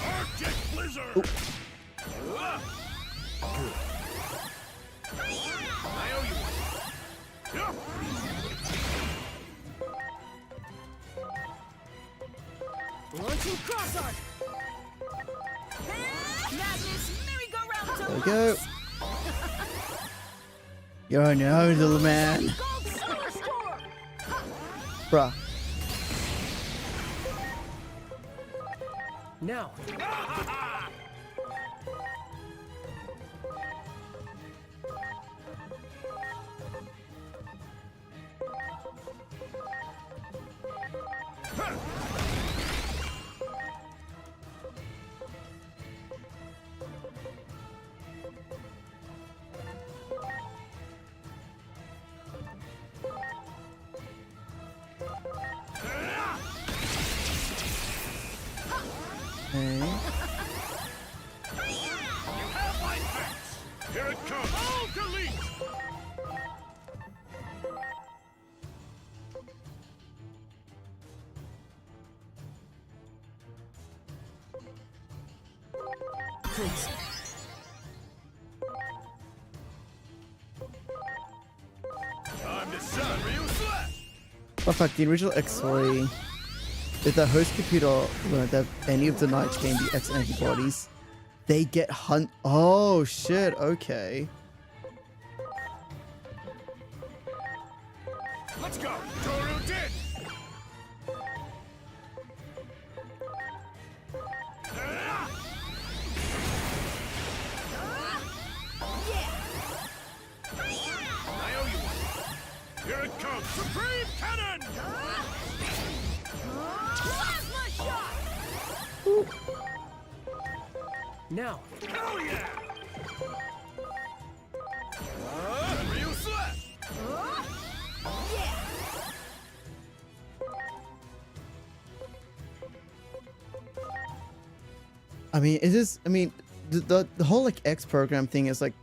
Arctic Blizzard! I owe you one. Launching cross arc. Madness merry-go-round There we deluxe. go. You're no little man. Gold Silver Score. Bruh. Now. Okay. You have my thanks! Here it comes! All delete! Please. In fact, the original X story, if the host computer learned that any of the knights gain the X antibodies, they get hunt. Oh shit! Okay. Let's go! Toru did! I owe you one. Here it comes! Supreme Cannon! Plasma shot! Now. Oh yeah! Ryu Slash! I mean, it is. I mean, the whole like X program thing is like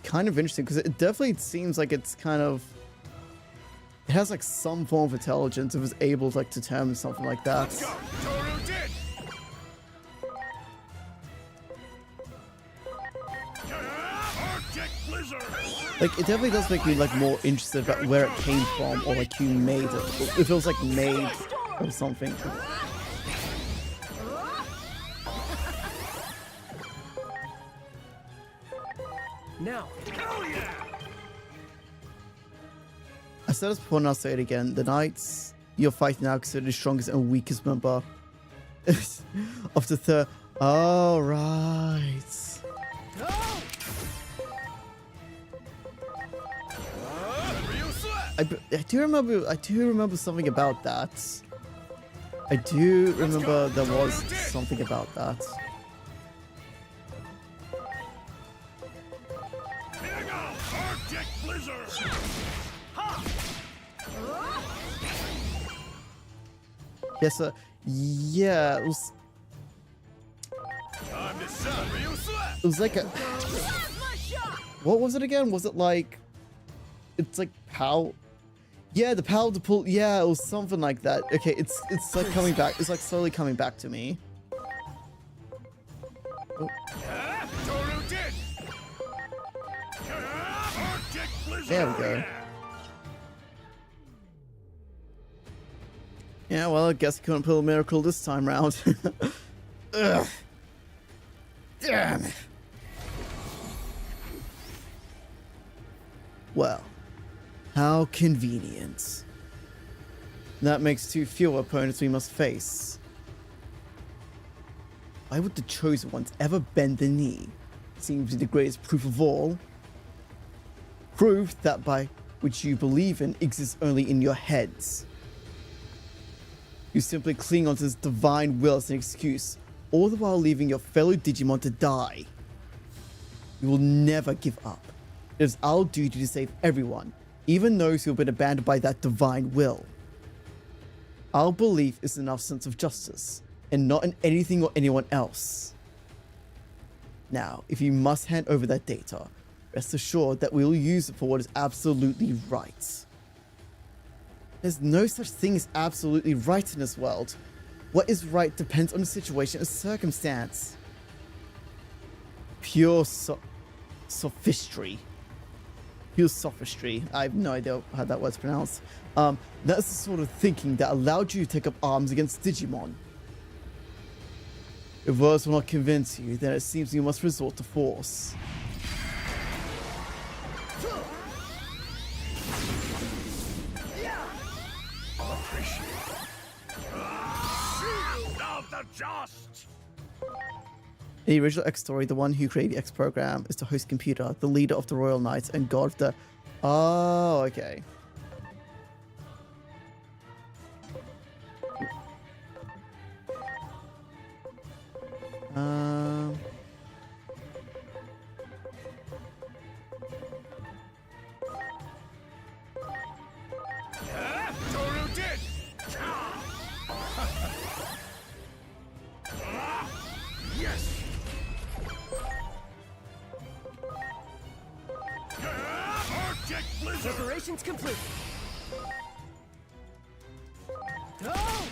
kind of interesting because it definitely seems like it's kind of, it has like some form of intelligence. It was able to like determine something like that. Let's go! Toru did! Arctic Blizzard! Like it definitely does make me like more interested about where it came from or like who made it. It feels like made or something. Now. Oh yeah! I said this before and I'll say it again. The knights you're fighting now considered the strongest and weakest member of the third. Oh, right. I do remember something about that. I do remember there was something about that. Here goes Arctic Blizzard! Yes, sir. Yeah, it was like a. What was it again? Was it like? It's like power. Yeah, the power to pull. Yeah, it was something like that. Okay, it's like coming back. It's like slowly coming back to me. Oh. There we go. Yeah, well, I guess I couldn't pull a miracle this time round. Ugh. Damn. Well, how convenient. That makes 2 fewer opponents we must face. Why would the chosen ones ever bend the knee? Seems to be the greatest proof of all. Proof that by which you believe in exists only in your heads. You simply cling onto this divine will as an excuse, all the while leaving your fellow Digimon to die. We will never give up. It is our duty to save everyone, even those who have been abandoned by that divine will. Our belief is in our sense of justice, and not in anything or anyone else. Now, if you must hand over that data, rest assured that we will use it for what is absolutely right. There's no such thing as absolutely right in this world. What is right depends on the situation and circumstance. Pure sophistry. Pure sophistry. I have no idea how that word's pronounced. That's the sort of thinking that allowed you to take up arms against Digimon. If words will not convince you, then it seems you must resort to force. Just. In the original X story, the one who created the X program is the host computer, the leader of the Royal Knights, and god of the... Oh, okay. Toru did. Yes. Arctic Blizzard. Preparations complete. Oh!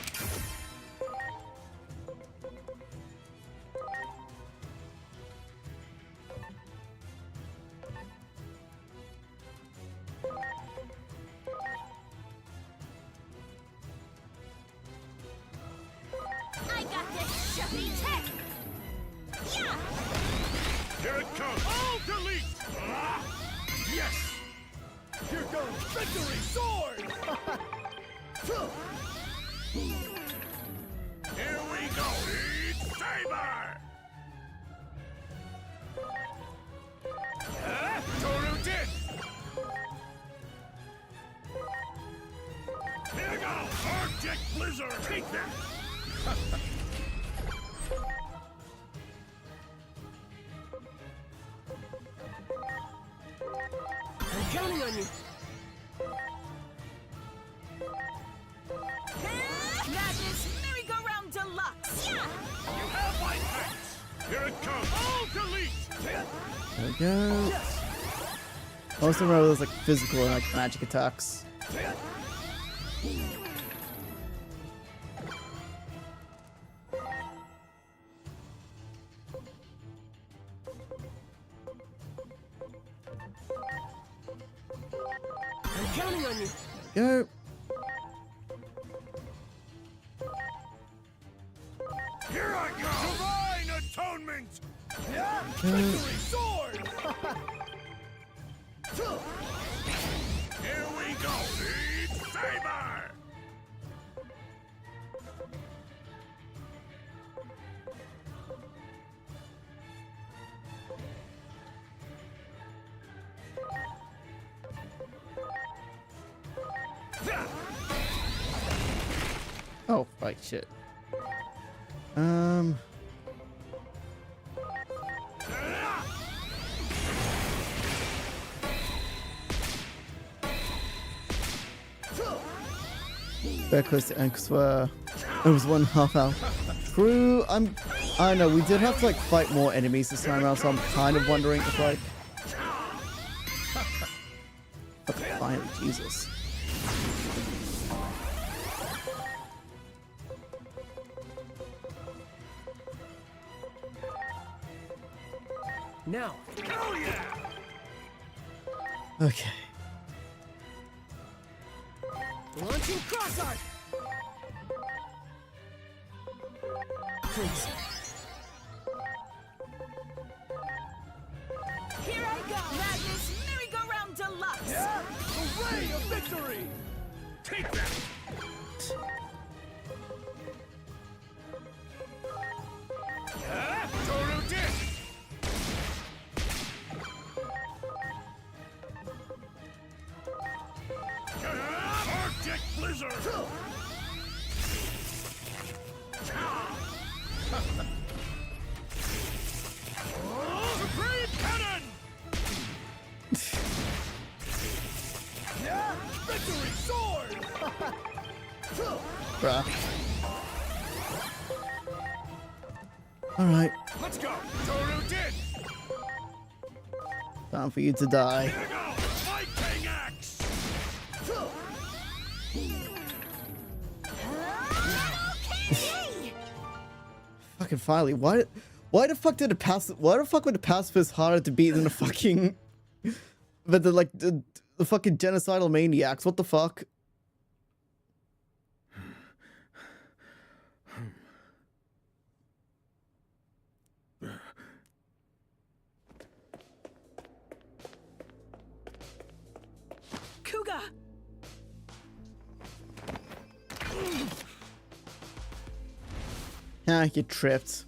Tech! Yeah! Here it comes! All delete! Yes! Here goes victory sword! Here we go! Eat saber! Toru did! Here we go! Arctic Blizzard! Take that! I'm counting on you. Madness Merry-Go-Round Deluxe! Yeah! You have my thanks! Here it comes! All delete! There we go. Also remember those like physical and like magic attacks. I'm counting on you. Go. Here I go! Divine Atonement! Yeah! Victory sword! Here we go! Eat saber! Oh, right, shit. Very close to Anchor's were. It was 1.5 hour. Crew, I know, we did have to like fight more enemies this time around, so I'm kind of wondering if like... Okay, finally, Jesus. Now. Oh yeah! Okay. Launching cross art. Please. Here I go! Madness Merry-Go-Round Deluxe! Yeah! Hooray of victory! Take that! Toru did! Arctic Blizzard! Supreme Cannon! Yeah! Victory sword! Bruh. Alright, Let's go! Toru did! time for you to die. Here we go! Viking Axe! Okay! Fucking finally, why the fuck did why the fuck would the pacifist harder to beat than the fucking but the fucking genocidal maniacs? What the fuck? Kuga! Yeah, you tripped.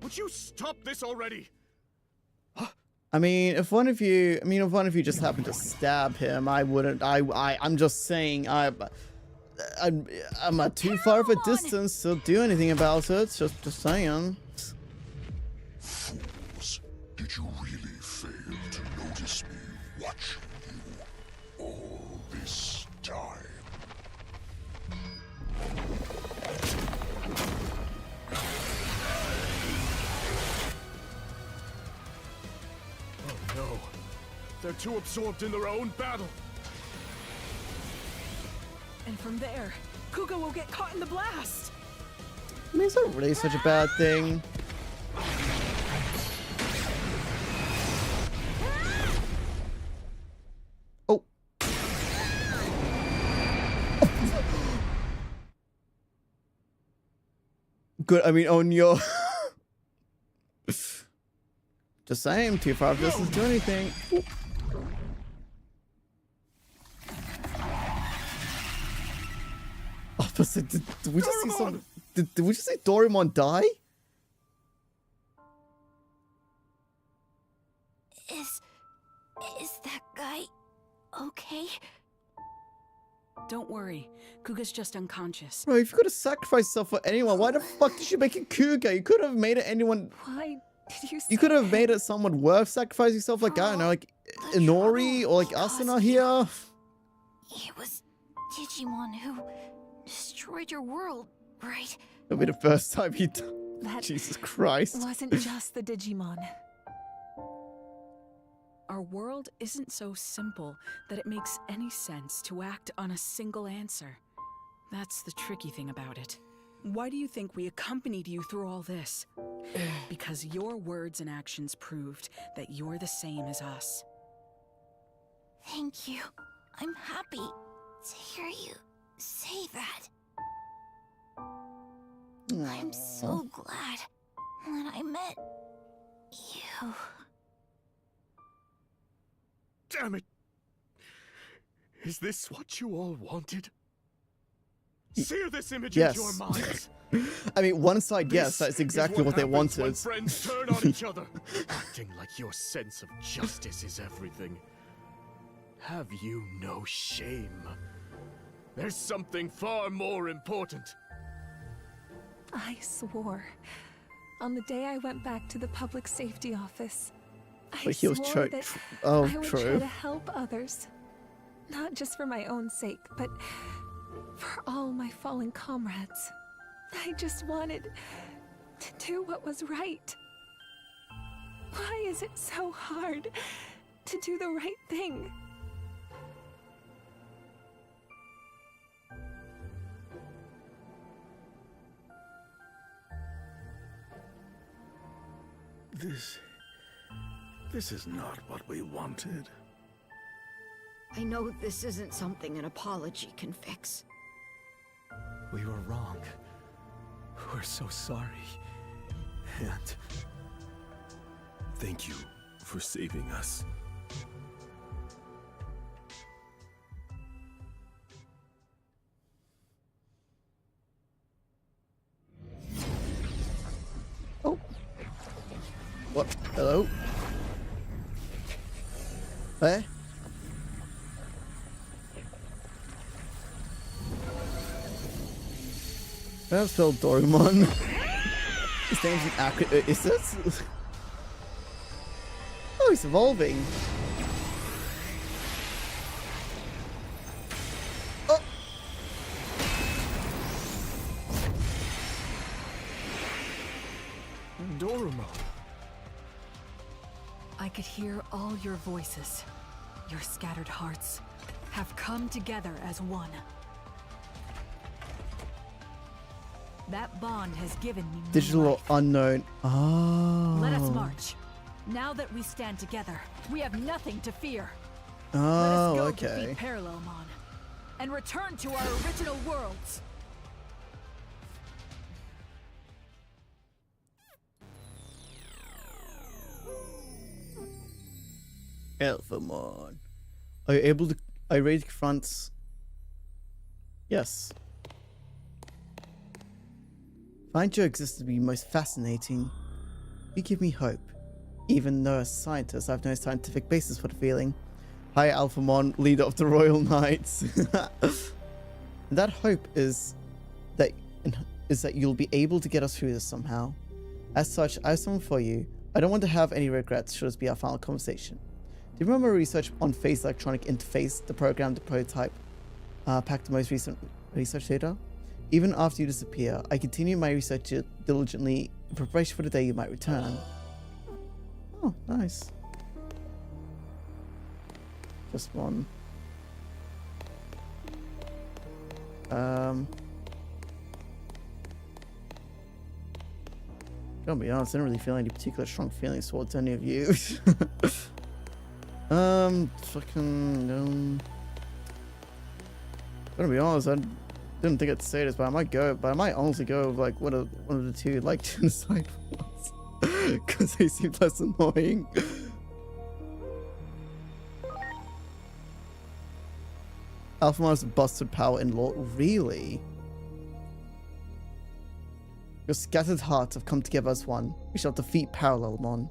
Would you stop this already? I mean, if one of you just happened to stab him, I wouldn't. I'm just saying, I'm at too far of a distance to do anything about it. Just saying. Fools, did you really fail to notice me watching you all this time? Oh no. They're too absorbed in their own battle. And from there, Kuga will get caught in the blast! I mean, it's not really such a bad thing. Oh. good. I mean, on your... Just saying, too far doesn't do anything. Ooh. Oh, did we just see some... Did we just see Doraemon die? Is that guy okay? Don't worry, Kuga's just unconscious. Bro, if you could have sacrificed yourself for anyone, why the fuck did you make it Kuga? You could have made it anyone... Why did you say You could have made it someone worth sacrificing yourself, like, I don't know, like Inori or like Asuna here. It was Digimon who destroyed your world, right? It'll be the first time he... That Jesus Christ. wasn't just the Digimon. Our world isn't so simple that it makes any sense to act on a single answer. That's the tricky thing about it. Why do you think we accompanied you through all this? Because your words and actions proved that you're the same as us. Thank you. I'm happy to hear you say that. I'm so glad that I met you. Damn it! Is this what you all wanted? Sear this image Yes. into your minds. I mean, one side, yes, that's exactly what they happens wanted. when friends turn on each other, acting like your sense of justice is everything. Have you no shame? There's something far more important. I swore on the day I went back to the public safety office. But he was swore that oh, I would try true. to help others, not just for my own sake, but for all my fallen comrades. I just wanted to do what was right. Why is it so hard to do the right thing? This is not what we wanted. I know this isn't something an apology can fix. We were wrong. We're so sorry. And Thank you for saving us. Oh. What? Hello? Eh? That's spelled Doraemon. His name's an acronym. Is this? Oh, he's evolving. Oh. Doraemon. I could hear all your voices. Your scattered hearts have come together as one. That bond has given me new Digital life. unknown. Oh. Let us march. Now that we stand together, we have nothing to fear. Oh, Let us go okay. defeat Parallelmon and return to our original worlds. Alphamon. Are you able to irate fronts? Yes. Find your existence to be most fascinating. You give me hope. Even though as a scientist, I have no scientific basis for the feeling. Hi, Alphamon, leader of the Royal Knights. That hope is that you'll be able to get us through this somehow. As such, I have something for you. I don't want to have any regrets should this be our final conversation. Do you remember research on Phase Electronic Interface, the program, the prototype, packed the most recent research data? Even after you disappear, I continue my research diligently in preparation for the day you might return. Oh, nice. Just one. Gonna be honest, I don't really feel any particular strong feelings towards any of you. Fucking, gonna be honest, didn't think I'd say this, but I might go. But I might honestly go with like one of the two, like genocide ones, because they seem less annoying. Alphamon's busted power in law, really? Your scattered hearts have come together as one. We shall defeat Parallelmon.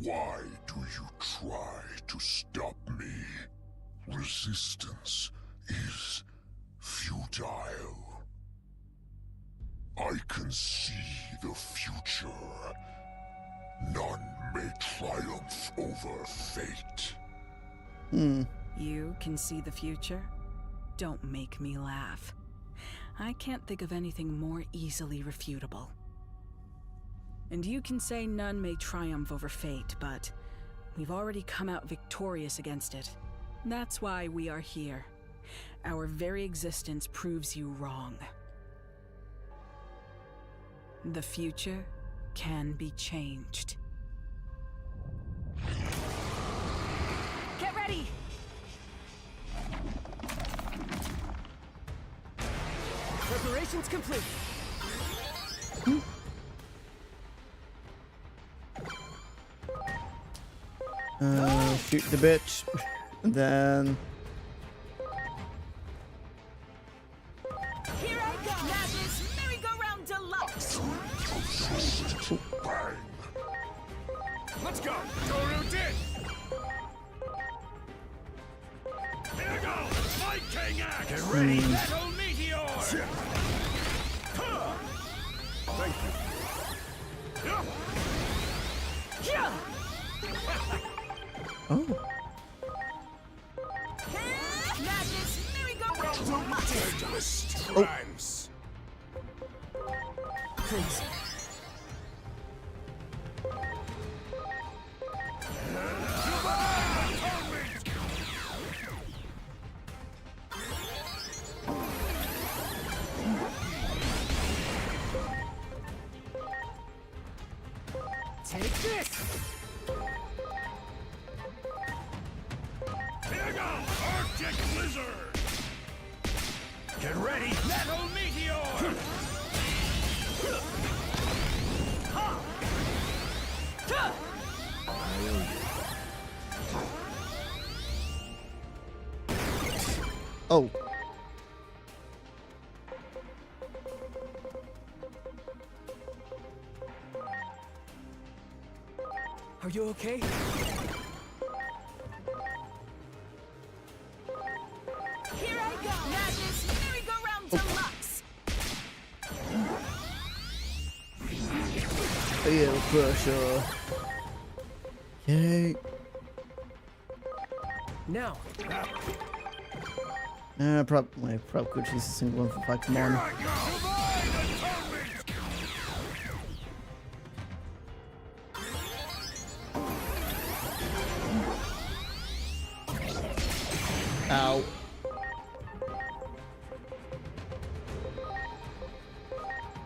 Why do you try to stop me? Resistance is futile. I can see the future. None may triumph over fate. You can see the future? Don't make me laugh. I can't think of anything more easily refutable. And you can say none may triumph over fate, but we've already come out victorious against it. That's why we are here. Our very existence proves you wrong. The future can be changed. Get ready! Preparations complete. Shoot the bitch, and then. Here I go! Madness Merry-Go-Round Deluxe! Bang! Let's go! Toru did! Here goes! Viking Axe! Get ready! Metal Meteor! Thank you. Oh. Madness Merry-Go-Round Deluxe! Trance! Please. Take this! Here goes! Arctic Blizzard! Get ready! Metal Meteor! Oh. Are you okay? Here I go! Madness Merry-Go-Round Deluxe! Air pressure. Okay. Now. Probably could choose a single one for Pokemon. Ow.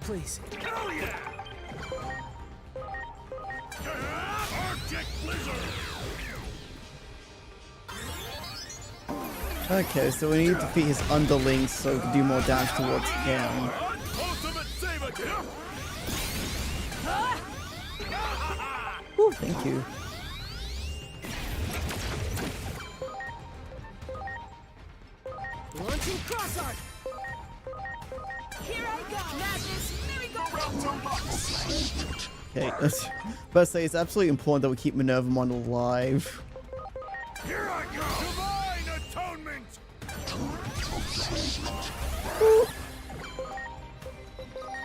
Please. Hell yeah! Arctic Blizzard! Okay, so we need to defeat his underlings so we can do more damage towards him. Ultimate Saber Kill! Ooh, thank you. Launching cross arc. Here I go! Madness Merry-Go-Round Deluxe! Okay, but say it's absolutely important that we keep Minervamon alive. Here I go! Divine Atonement!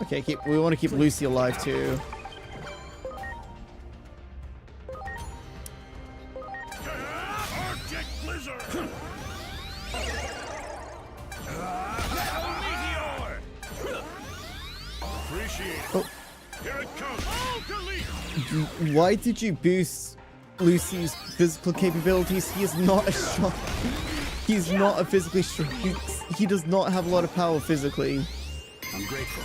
Okay, we want to keep Lucy alive too. Arctic Blizzard! Metal Meteor! Appreciate it. Oh. Here it comes! Alkali! Why did you boost Lucy's physical capabilities? He is not a strong. He's not a physically strong. He does not have a lot of power physically. I'm grateful.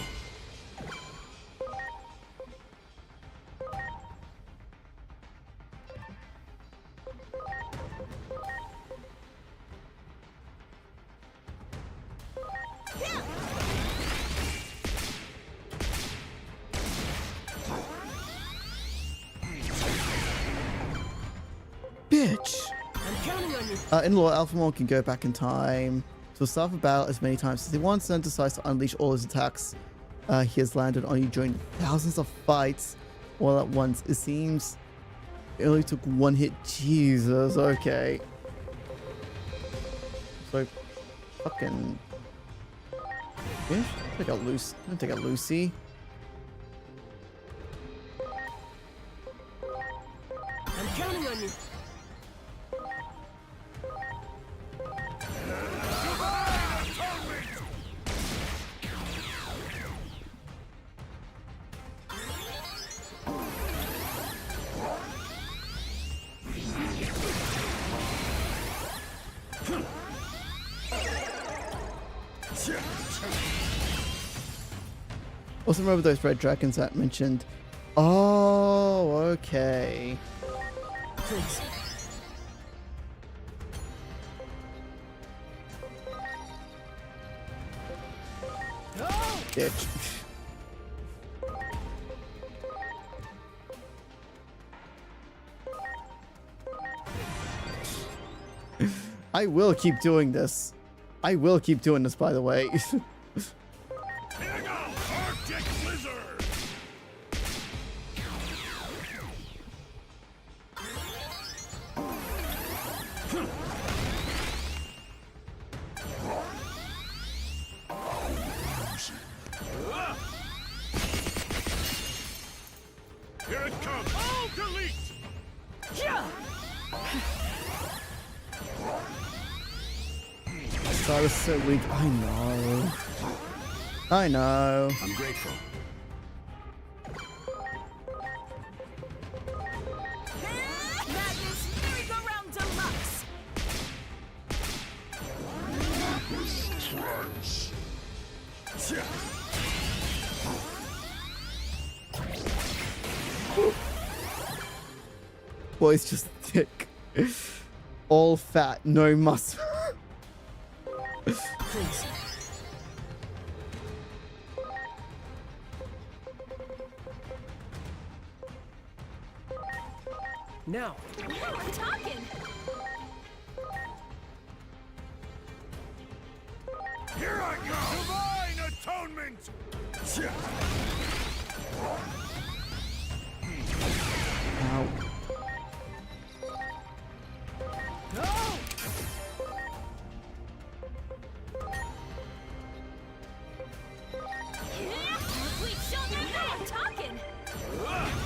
In law, Alphamon can go back in time to start a battle as many times as he wants and decides to unleash all his attacks he has landed on you during thousands of fights all at once. It seems it only took one hit. Jesus, okay. So, fucking... Bitch, take out Lucy. I'm gonna take out Lucy. I'm counting on you. Also remember those red dragons that mentioned. Oh, okay. Please. Bitch. I will keep doing this. I will keep doing this, by the way. Arctic Blizzard! Here it comes! All delete! I was so weak. I know. I know. I'm grateful. Madness Merry-Go-Round Deluxe! Boy's just thick. All fat, no muscle. Please. Now. Now we're talking! Here I go! Divine Atonement! Ow.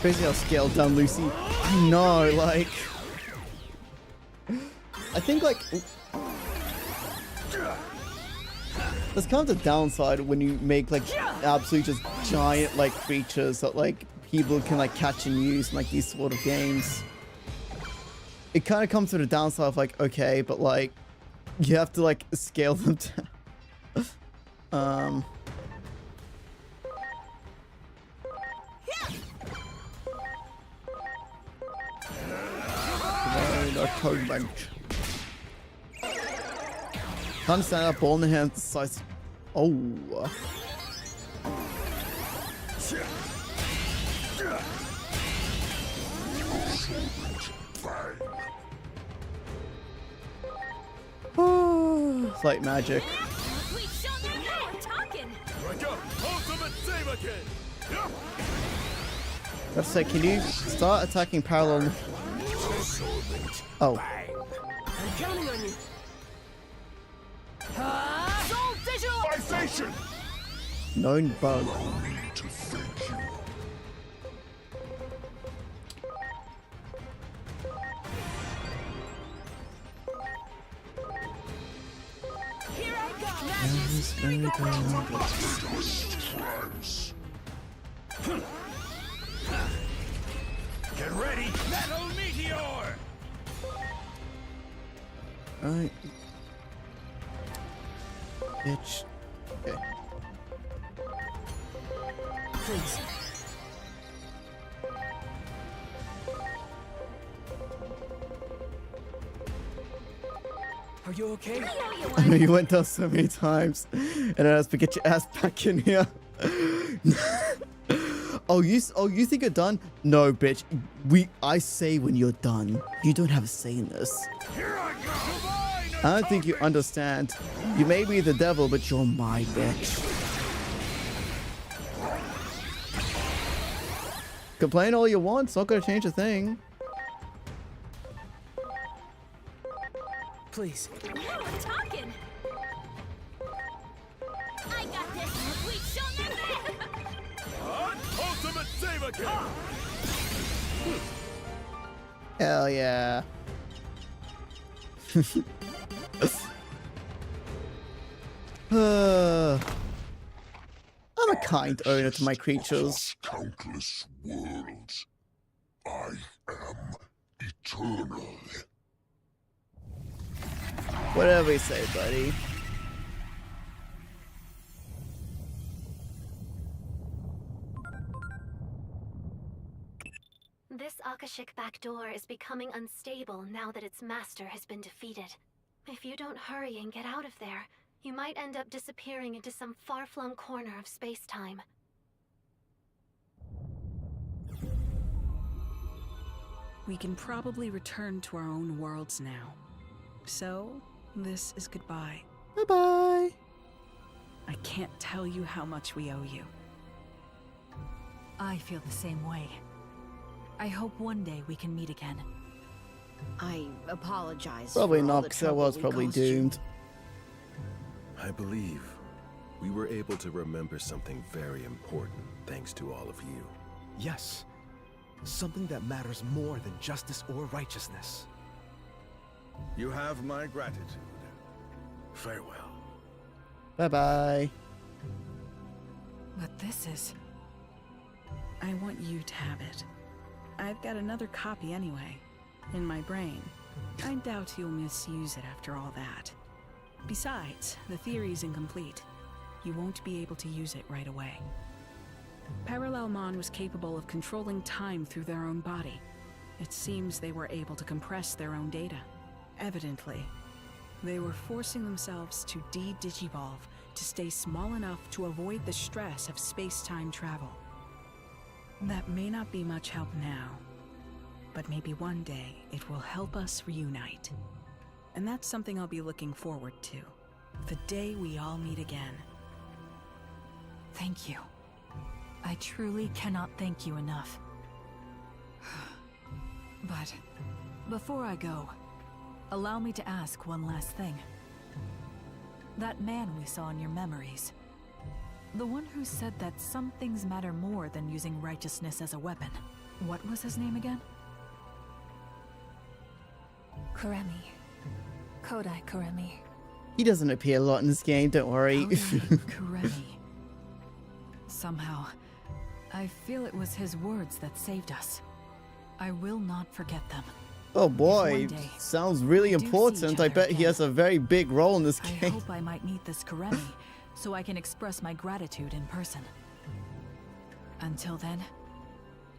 Crazy how scaled down Lucy. I know, like... I think, like... That's kind of the downside when you make, like, absolute just giant, like, creatures that, like, people can, like, catch and use in, like, these sort of games. It kind of comes to the downside of, like, okay, but, like, you have to, like, scale them down. Code bench. Can't stand up, ball in the hand, the size. Oh. It's like magic. Let's say, can you start attacking parallel? Oh. I'm counting on you. Soul Digital Fixation! Known bug. Here I go! Madness Get ready! Metal Meteor! Alright. Bitch. Okay. Please. Are you okay? I know you went down so many times, and I have to get your ass back in here. Oh, you think you're done? No, bitch. I say when you're done. You don't have a say in this. Here I go! I don't think you understand. You may be the devil, but you're my bitch. Complain all you want, it's not gonna change a thing. Please. Now we're talking. I got this. We shall never. Ultimate Saber Kill! Hell yeah. I'm a kind owner to my creatures. Countless worlds. I am eternal. Whatever you say, buddy. This Akashic back door is becoming unstable now that its master has been defeated. If you don't hurry and get out of there, you might end up disappearing into some far-flung corner of space-time. We can probably return to our own worlds now. So, this is goodbye. Bye-bye. I can't tell you how much we owe you. I feel the same way. I hope one day we can meet again. I apologize. Probably for all not, the because that trouble was we probably caused you. doomed. I believe we were able to remember something very important thanks to all of you. Yes. Something that matters more than justice or righteousness. You have my gratitude. Farewell. Bye-bye. But this is... I want you to have it. I've got another copy anyway, in my brain. I doubt you'll misuse it after all that. Besides, the theory's incomplete. You won't be able to use it right away. Parallelmon was capable of controlling time through their own body. It seems they were able to compress their own data. Evidently, they were forcing themselves to de-digivolve to stay small enough to avoid the stress of space-time travel. That may not be much help now, but maybe one day it will help us reunite. And that's something I'll be looking forward to. The day we all meet again. Thank you. I truly cannot thank you enough. But before I go, allow me to ask one last thing. That man we saw in your memories, the one who said that some things matter more than using righteousness as a weapon, what was his name again? Kuremi. Kodai Kuremi. He doesn't appear a lot in this game, don't worry. Kuremi. Somehow, I feel it was his words that saved us. I will not forget them. Oh boy, If one day sounds really we do see important. each I other bet he again, has a very big role in this I game. hope I might meet this Kuremi, so I can express my gratitude in person. Until then,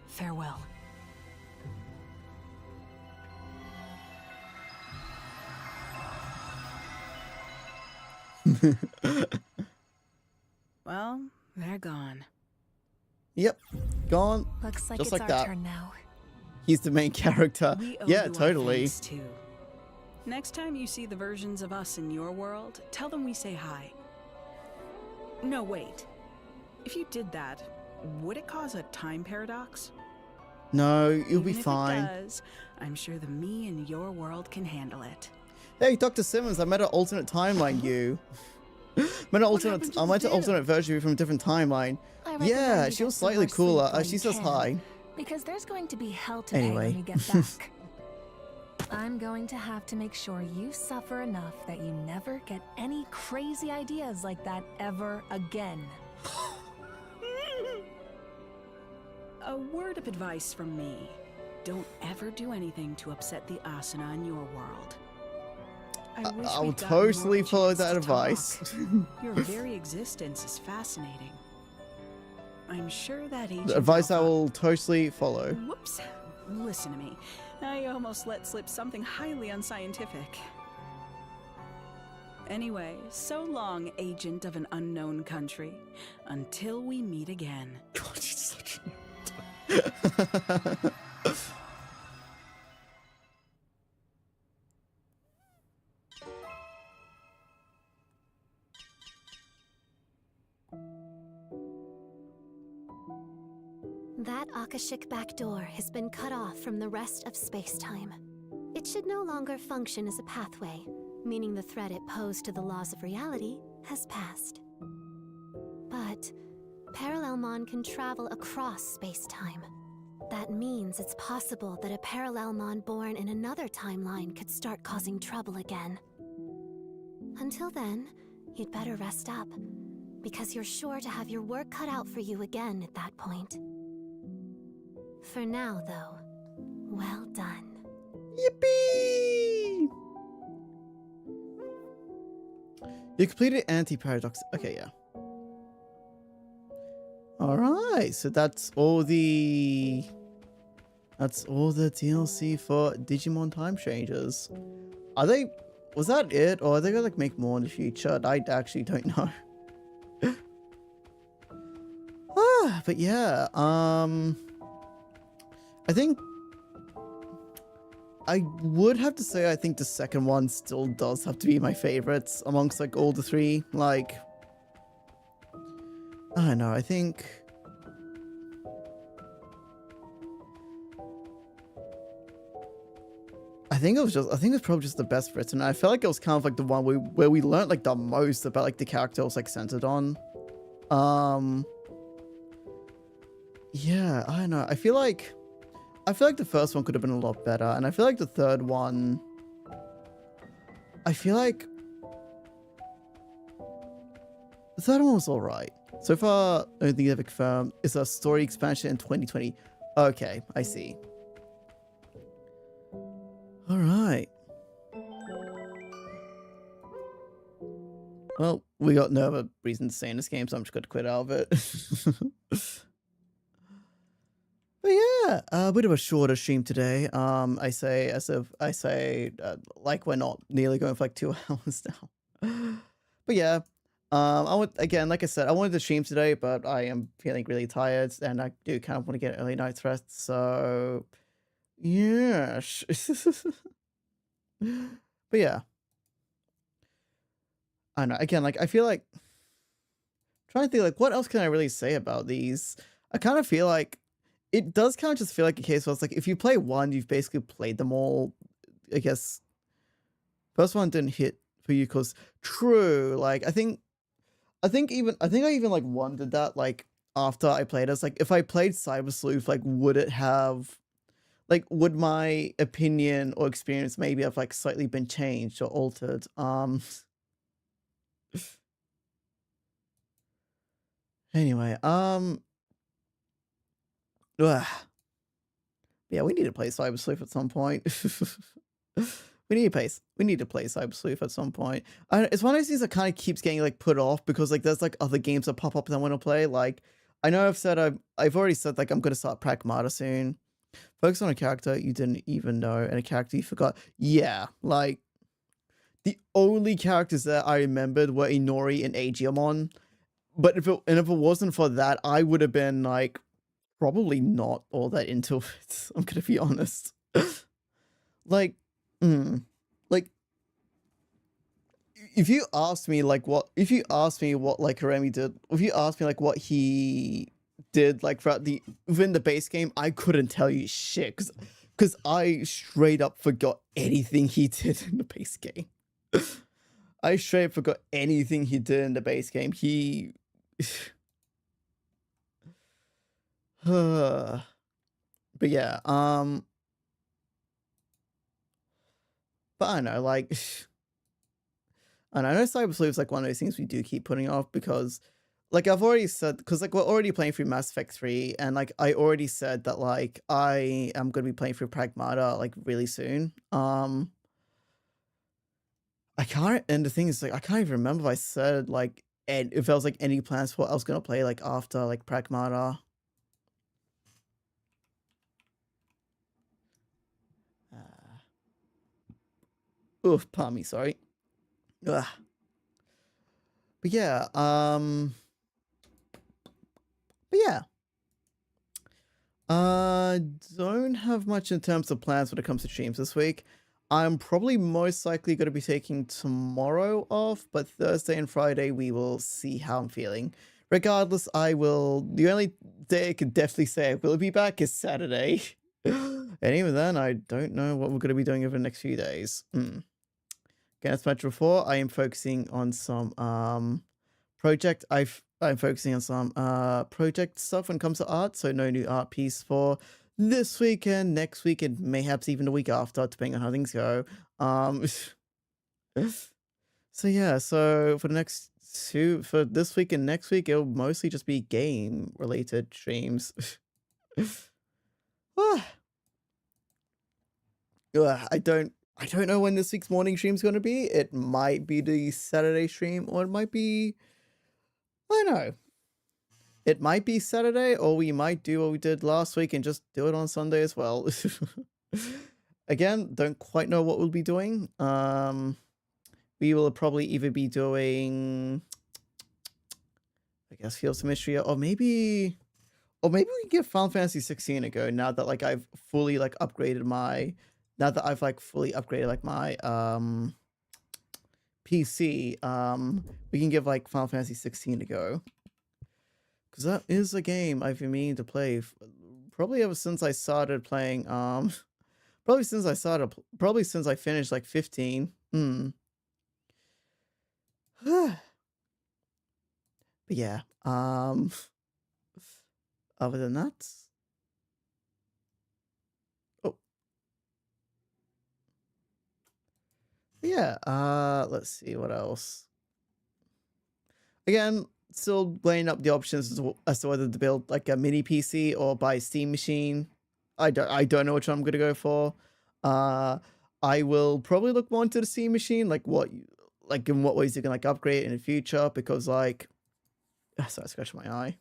farewell. Well, they're gone. Yep, gone. Looks like just it's like our that. turn now. He's the main character. We owe Yeah, you our totally. thanks, too. Next time you see the versions of us in your world, tell them we say hi. No, wait. If you did that, would it cause a time paradox? No, you'll be Even fine. If it does, I'm sure the me in your world can handle it. Hey, Dr. Simmons, I met an alternate timeline you. Met an alternate, I met an alternate version of you from a different timeline. I recommend Yeah, you she get was some more slightly sleep cooler. while She you says can, hi. Because there's going to be hell to pay Anyway. when you get back. I'm going to have to make sure you suffer enough that you never get any crazy ideas like that ever again. A word of advice from me. Don't ever do anything to upset the Asuna in your world. I wish I'll we'd gotten totally more follow chance that to advice. talk. Your very existence is fascinating. I'm sure that agent The advice I Alpha- will totally follow. Whoops. Listen to me. I almost let slip something highly unscientific. Anyway, so long, agent of an unknown country. Until we meet again. God, she's such That Akashic backdoor has been cut off from the rest of space-time. It should no longer function as a pathway, meaning the threat it posed to the laws of reality has passed. But Parallelmon can travel across space-time. That means it's possible that a Parallelmon born in another timeline could start causing trouble again. Until then, you'd better rest up, because you're sure to have your work cut out for you again at that point. For now, though, well done. Yippee! You completed anti-paradox. Okay, yeah. Alright, so that's all the DLC for Digimon Time Changers. Are they, was that it, or are they gonna like make more in the future? I actually don't know. But yeah, I think I would have to say I think the second one still does have to be my favorites amongst like all the three. Like, I don't know, I think it was probably just the best written. I felt like it was kind of like the one where we learned like the most about like the character it was like centered on. Yeah, I don't know. I feel like the first one could have been a lot better, and I feel like the third one, the third one was alright. So far, I don't think they've confirmed. It's a story expansion in 2020. Okay, I see. Alright. Well, we got no other reason to stay in this game, so I'm just going to quit out of it. But yeah, a bit of a shorter stream today. I say like we're not nearly going for like 2 hours now. But yeah, again, like I said, I wanted to stream today, but I am feeling really tired, and I do kind of want to get early night's rest. So yeah, but yeah, I don't know. Again, like I feel like trying to think like what else can I really say about these. I kind of feel like it does kind of just feel like a case where it's like if you play one, you've basically played them all. I guess first one didn't hit for you because true. Like I think I even like wondered that like after I played it, it's like if I played Cyber Sleuth, like would it have like would my opinion or experience maybe have like slightly been changed or altered? Anyway, ugh. Yeah, we need to play Cyber Sleuth at some point. We need to play Cyber Sleuth at some point. It's one of those things that kind of keeps getting like put off because like there's like other games that pop up that I want to play. Like I know I've already said like I'm gonna start Pragmata soon. Focus on a character you didn't even know and a character you forgot. Yeah, like the only characters that I remembered were Inori and Aegiamon. But if it wasn't for that, I would have been like probably not all that into it. I'm gonna be honest. Like, like if you asked me like what like Haremi did, if you asked me like what he did like within the base game, I couldn't tell you shit because I straight up forgot anything he did in the base game. I straight up forgot anything he did in the base game. But yeah, but I don't know, like, and I know Cyber Sleuth is like one of those things we do keep putting off because, like, I've already said, because like we're already playing through Mass Effect 3, and like I already said that like I am gonna be playing through Pragmata like really soon. And the thing is like I can't even remember if I said like if there was like any plans for what I was gonna play like after like Pragmata. Oof, pardon me, sorry. Ugh. But yeah, don't have much in terms of plans when it comes to streams this week. I'm probably most likely going to be taking tomorrow off, but Thursday and Friday we will see how I'm feeling. regardless, I will. The only day I can definitely say I will be back is Saturday. And even then, I don't know what we're going to be doing over the next few days. Again, as mentioned before, I am focusing on some I'm focusing on some project stuff when it comes to art, so no new art piece for this weekend, next week, and mayhaps even the week after, depending on how things go. So yeah, so for the next for this week and next week, it'll mostly just be game related streams. Ah, I don't know when this week's morning stream's gonna be. It might be the Saturday stream, or it might be, I don't know. It might be Saturday, or we might do what we did last week and just do it on Sunday as well. Again, don't quite know what we'll be doing. We will probably either be doing, I guess, Fields of Mystery, or maybe we can give Final Fantasy 16 a go now that like I've fully like upgraded my, now that I've like fully upgraded like my PC. We can give like Final Fantasy 16 a go, because that is a game I've been meaning to play probably ever since I started playing. Probably since I finished like 15. But yeah, other than that, oh yeah, let's see what else. Again, still weighing up the options as to whether to build like a mini PC or buy a Steam machine. I don't know which one I'm gonna go for. I will probably look more into the Steam machine, like in what ways you can like upgrade it in the future, because like, sorry, scratching my eye.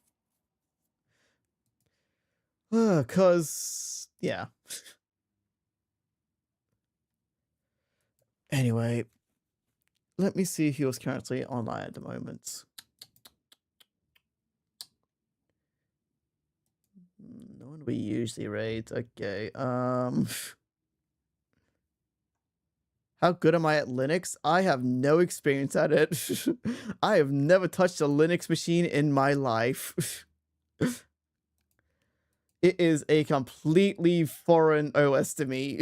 Cause yeah. Anyway, let me see who's currently online at the moment. No one we usually raid. Okay. How good am I at Linux? I have no experience at it. I have never touched a Linux machine in my life. It is a completely foreign OS to me.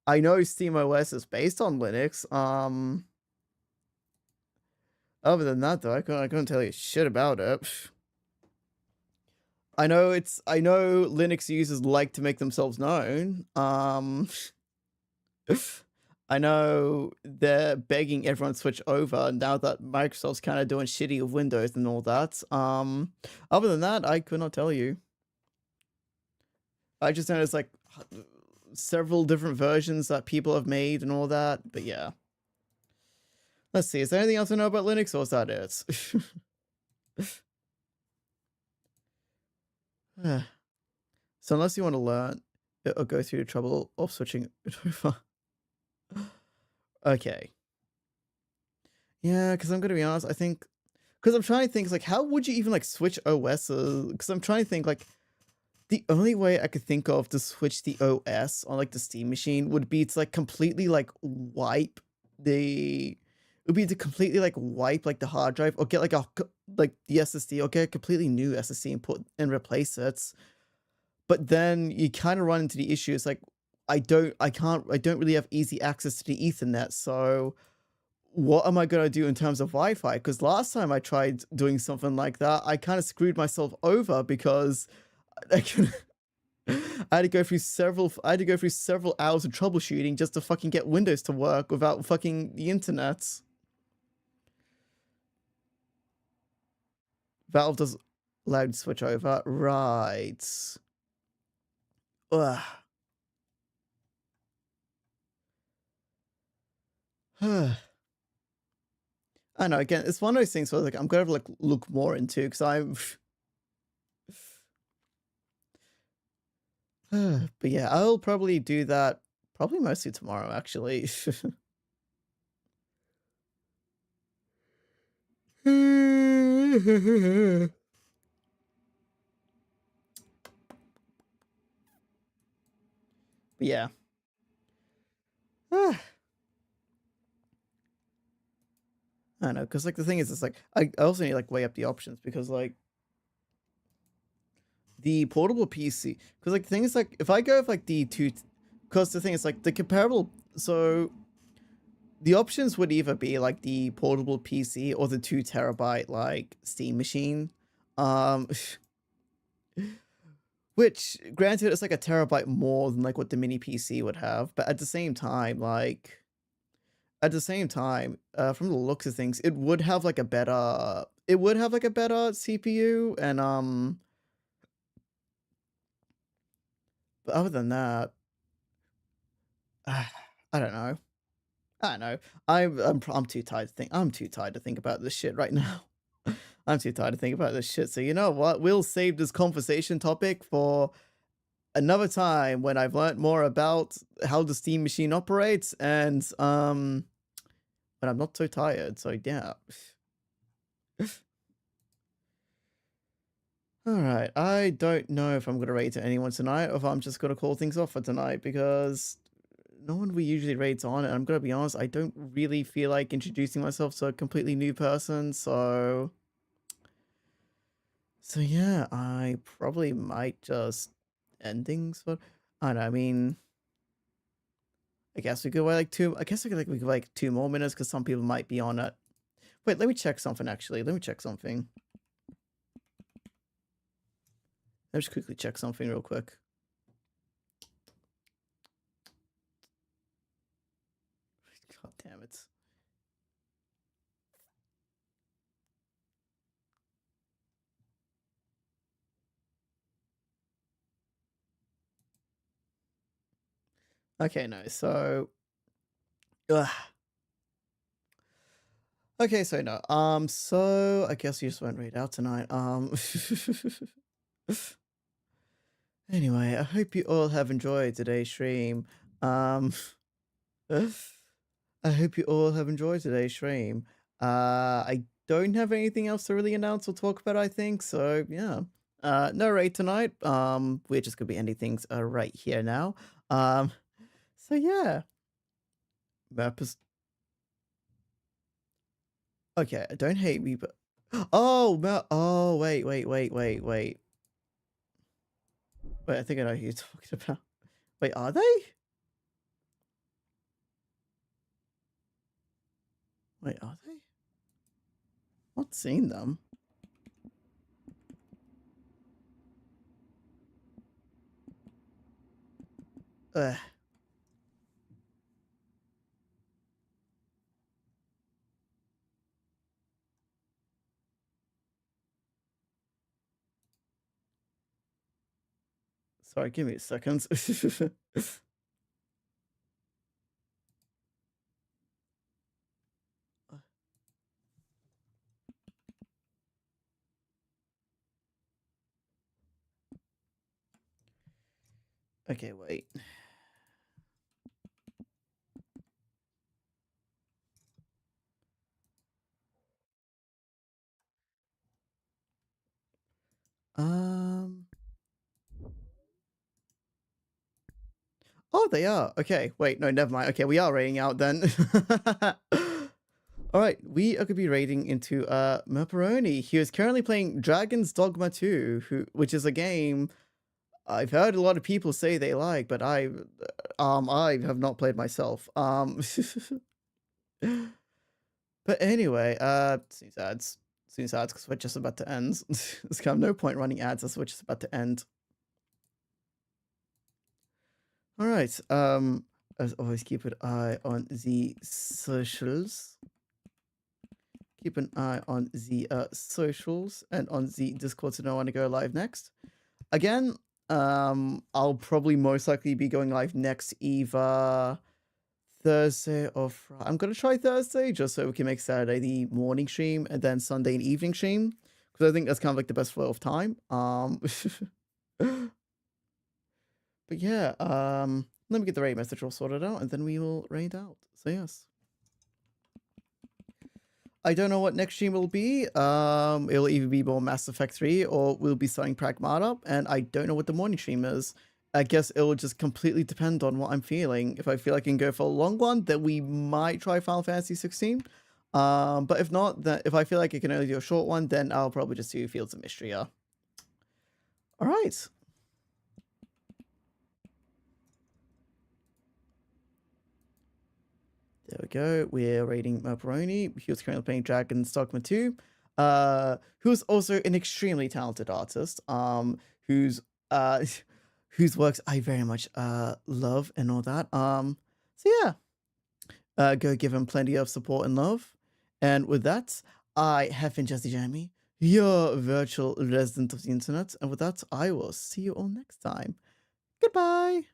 I know Steam OS is based on Linux. Other than that, though, I couldn't tell you shit about it. I know Linux users like to make themselves known. I know they're begging everyone to switch over now that Microsoft's kind of doing shitty with Windows and all that. Other than that, I could not tell you. I just know there's like several different versions that people have made and all that. But yeah. Let's see. Is there anything else to know about Linux, or is that it? So unless you want to learn or go through the trouble of switching it over. Okay. Yeah, because I'm gonna be honest, I think, because I'm trying to think, like, how would you even like switch OS? Because I'm trying to think, like, the only way I could think of to switch the OS on like the Steam machine would be to like completely like wipe the, it would be to completely like wipe like the hard drive, or get like the SSD, or get a completely new SSD and put and replace it. But then you kind of run into the issue. It's like I don't really have easy access to the Ethernet, so what am I going to do in terms of Wi-Fi? Because last time I tried doing something like that, I kind of screwed myself over, because I had to go through several hours of troubleshooting just to fucking get Windows to work without fucking the internet. Valve does allow you to switch over. Right. Ugh. I know, again, it's one of those things where like I'm gonna have to like look more into, because I'm but yeah, I'll probably do that probably mostly tomorrow, actually. But yeah. I don't know, because like the thing is, it's like I also need like weigh up the options because like the portable PC, because like the thing is like if I go with like the two, because the thing is like the comparable, so the options would either be like the portable PC or the 2 terabyte like Steam machine, um, which granted it's like a terabyte more than like what the mini PC would have, but at the same time, like from the looks of things, it would have like a better, CPU and but other than that, I don't know. I don't know. I'm too tired to think. I'm too tired to think about this shit right now. I'm too tired to think about this shit. So you know what? We'll save this conversation topic for another time when I've learned more about how the Steam machine operates and when I'm not so tired. So yeah. All right. I don't know if I'm gonna raid to anyone tonight or if I'm just gonna call things off for tonight because no one we usually raids on, and I'm gonna be honest, I don't really feel like introducing myself to a completely new person, so yeah, I probably might just end things, but I don't know, I mean, I guess we could wait like we could like 2 more minutes because some people might be on it. Wait, let me check something actually. Let me check something. Let's quickly check something real quick. God damn it. Okay, no, so ugh. Okay, so no. So I guess you just won't read out tonight. Anyway, I hope you all have enjoyed today's stream. I hope you all have enjoyed today's stream. I don't have anything else to really announce or talk about, I think. So yeah. No raid tonight. We're just gonna be ending things right here now. So yeah. Map is okay, don't hate me, but oh wait. Wait, I think I know who you're talking about. Wait, are they? Wait, are they? Not seen them. Ugh. Sorry, give me a second. Okay, wait. Oh, they are. Okay, wait, no, never mind. Okay, we are raiding out then. All right, we are going to be raiding into Merperoni. He is currently playing Dragon's Dogma 2, which is a game I've heard a lot of people say they like, but I have not played myself. But anyway, snooze ads because we're just about to end. There's kind of no point running ads as we're just about to end. All right. As always, keep an eye on the socials. Keep an eye on the socials and on the Discord to know when to go live next. Again, I'll probably most likely be going live next either Thursday or Friday. I'm gonna try Thursday just so we can make Saturday the morning stream and then Sunday an evening stream because I think that's kind of like the best flow of time. But yeah, let me get the raid message all sorted out and then we will raid out. So yes. I don't know what next stream will be. It'll either be more Mass Effect 3 or we'll be starting Pragmata, and I don't know what the morning stream is. I guess it'll just completely depend on what I'm feeling. If I feel I can go for a long one, then we might try Final Fantasy 16. But if not, then if I feel like I can only do a short one, then I'll probably just do Fields of Mystery. All right. There we go. We're rating Macaroni. He was currently playing Dragon's Dogma 2. Who's also an extremely talented artist. Whose whose works I very much love and all that. So yeah. Go give him plenty of support and love. And with that, I have been Jesse Jamie, your virtual resident of the internet. And with that, I will see you all next time. Goodbye.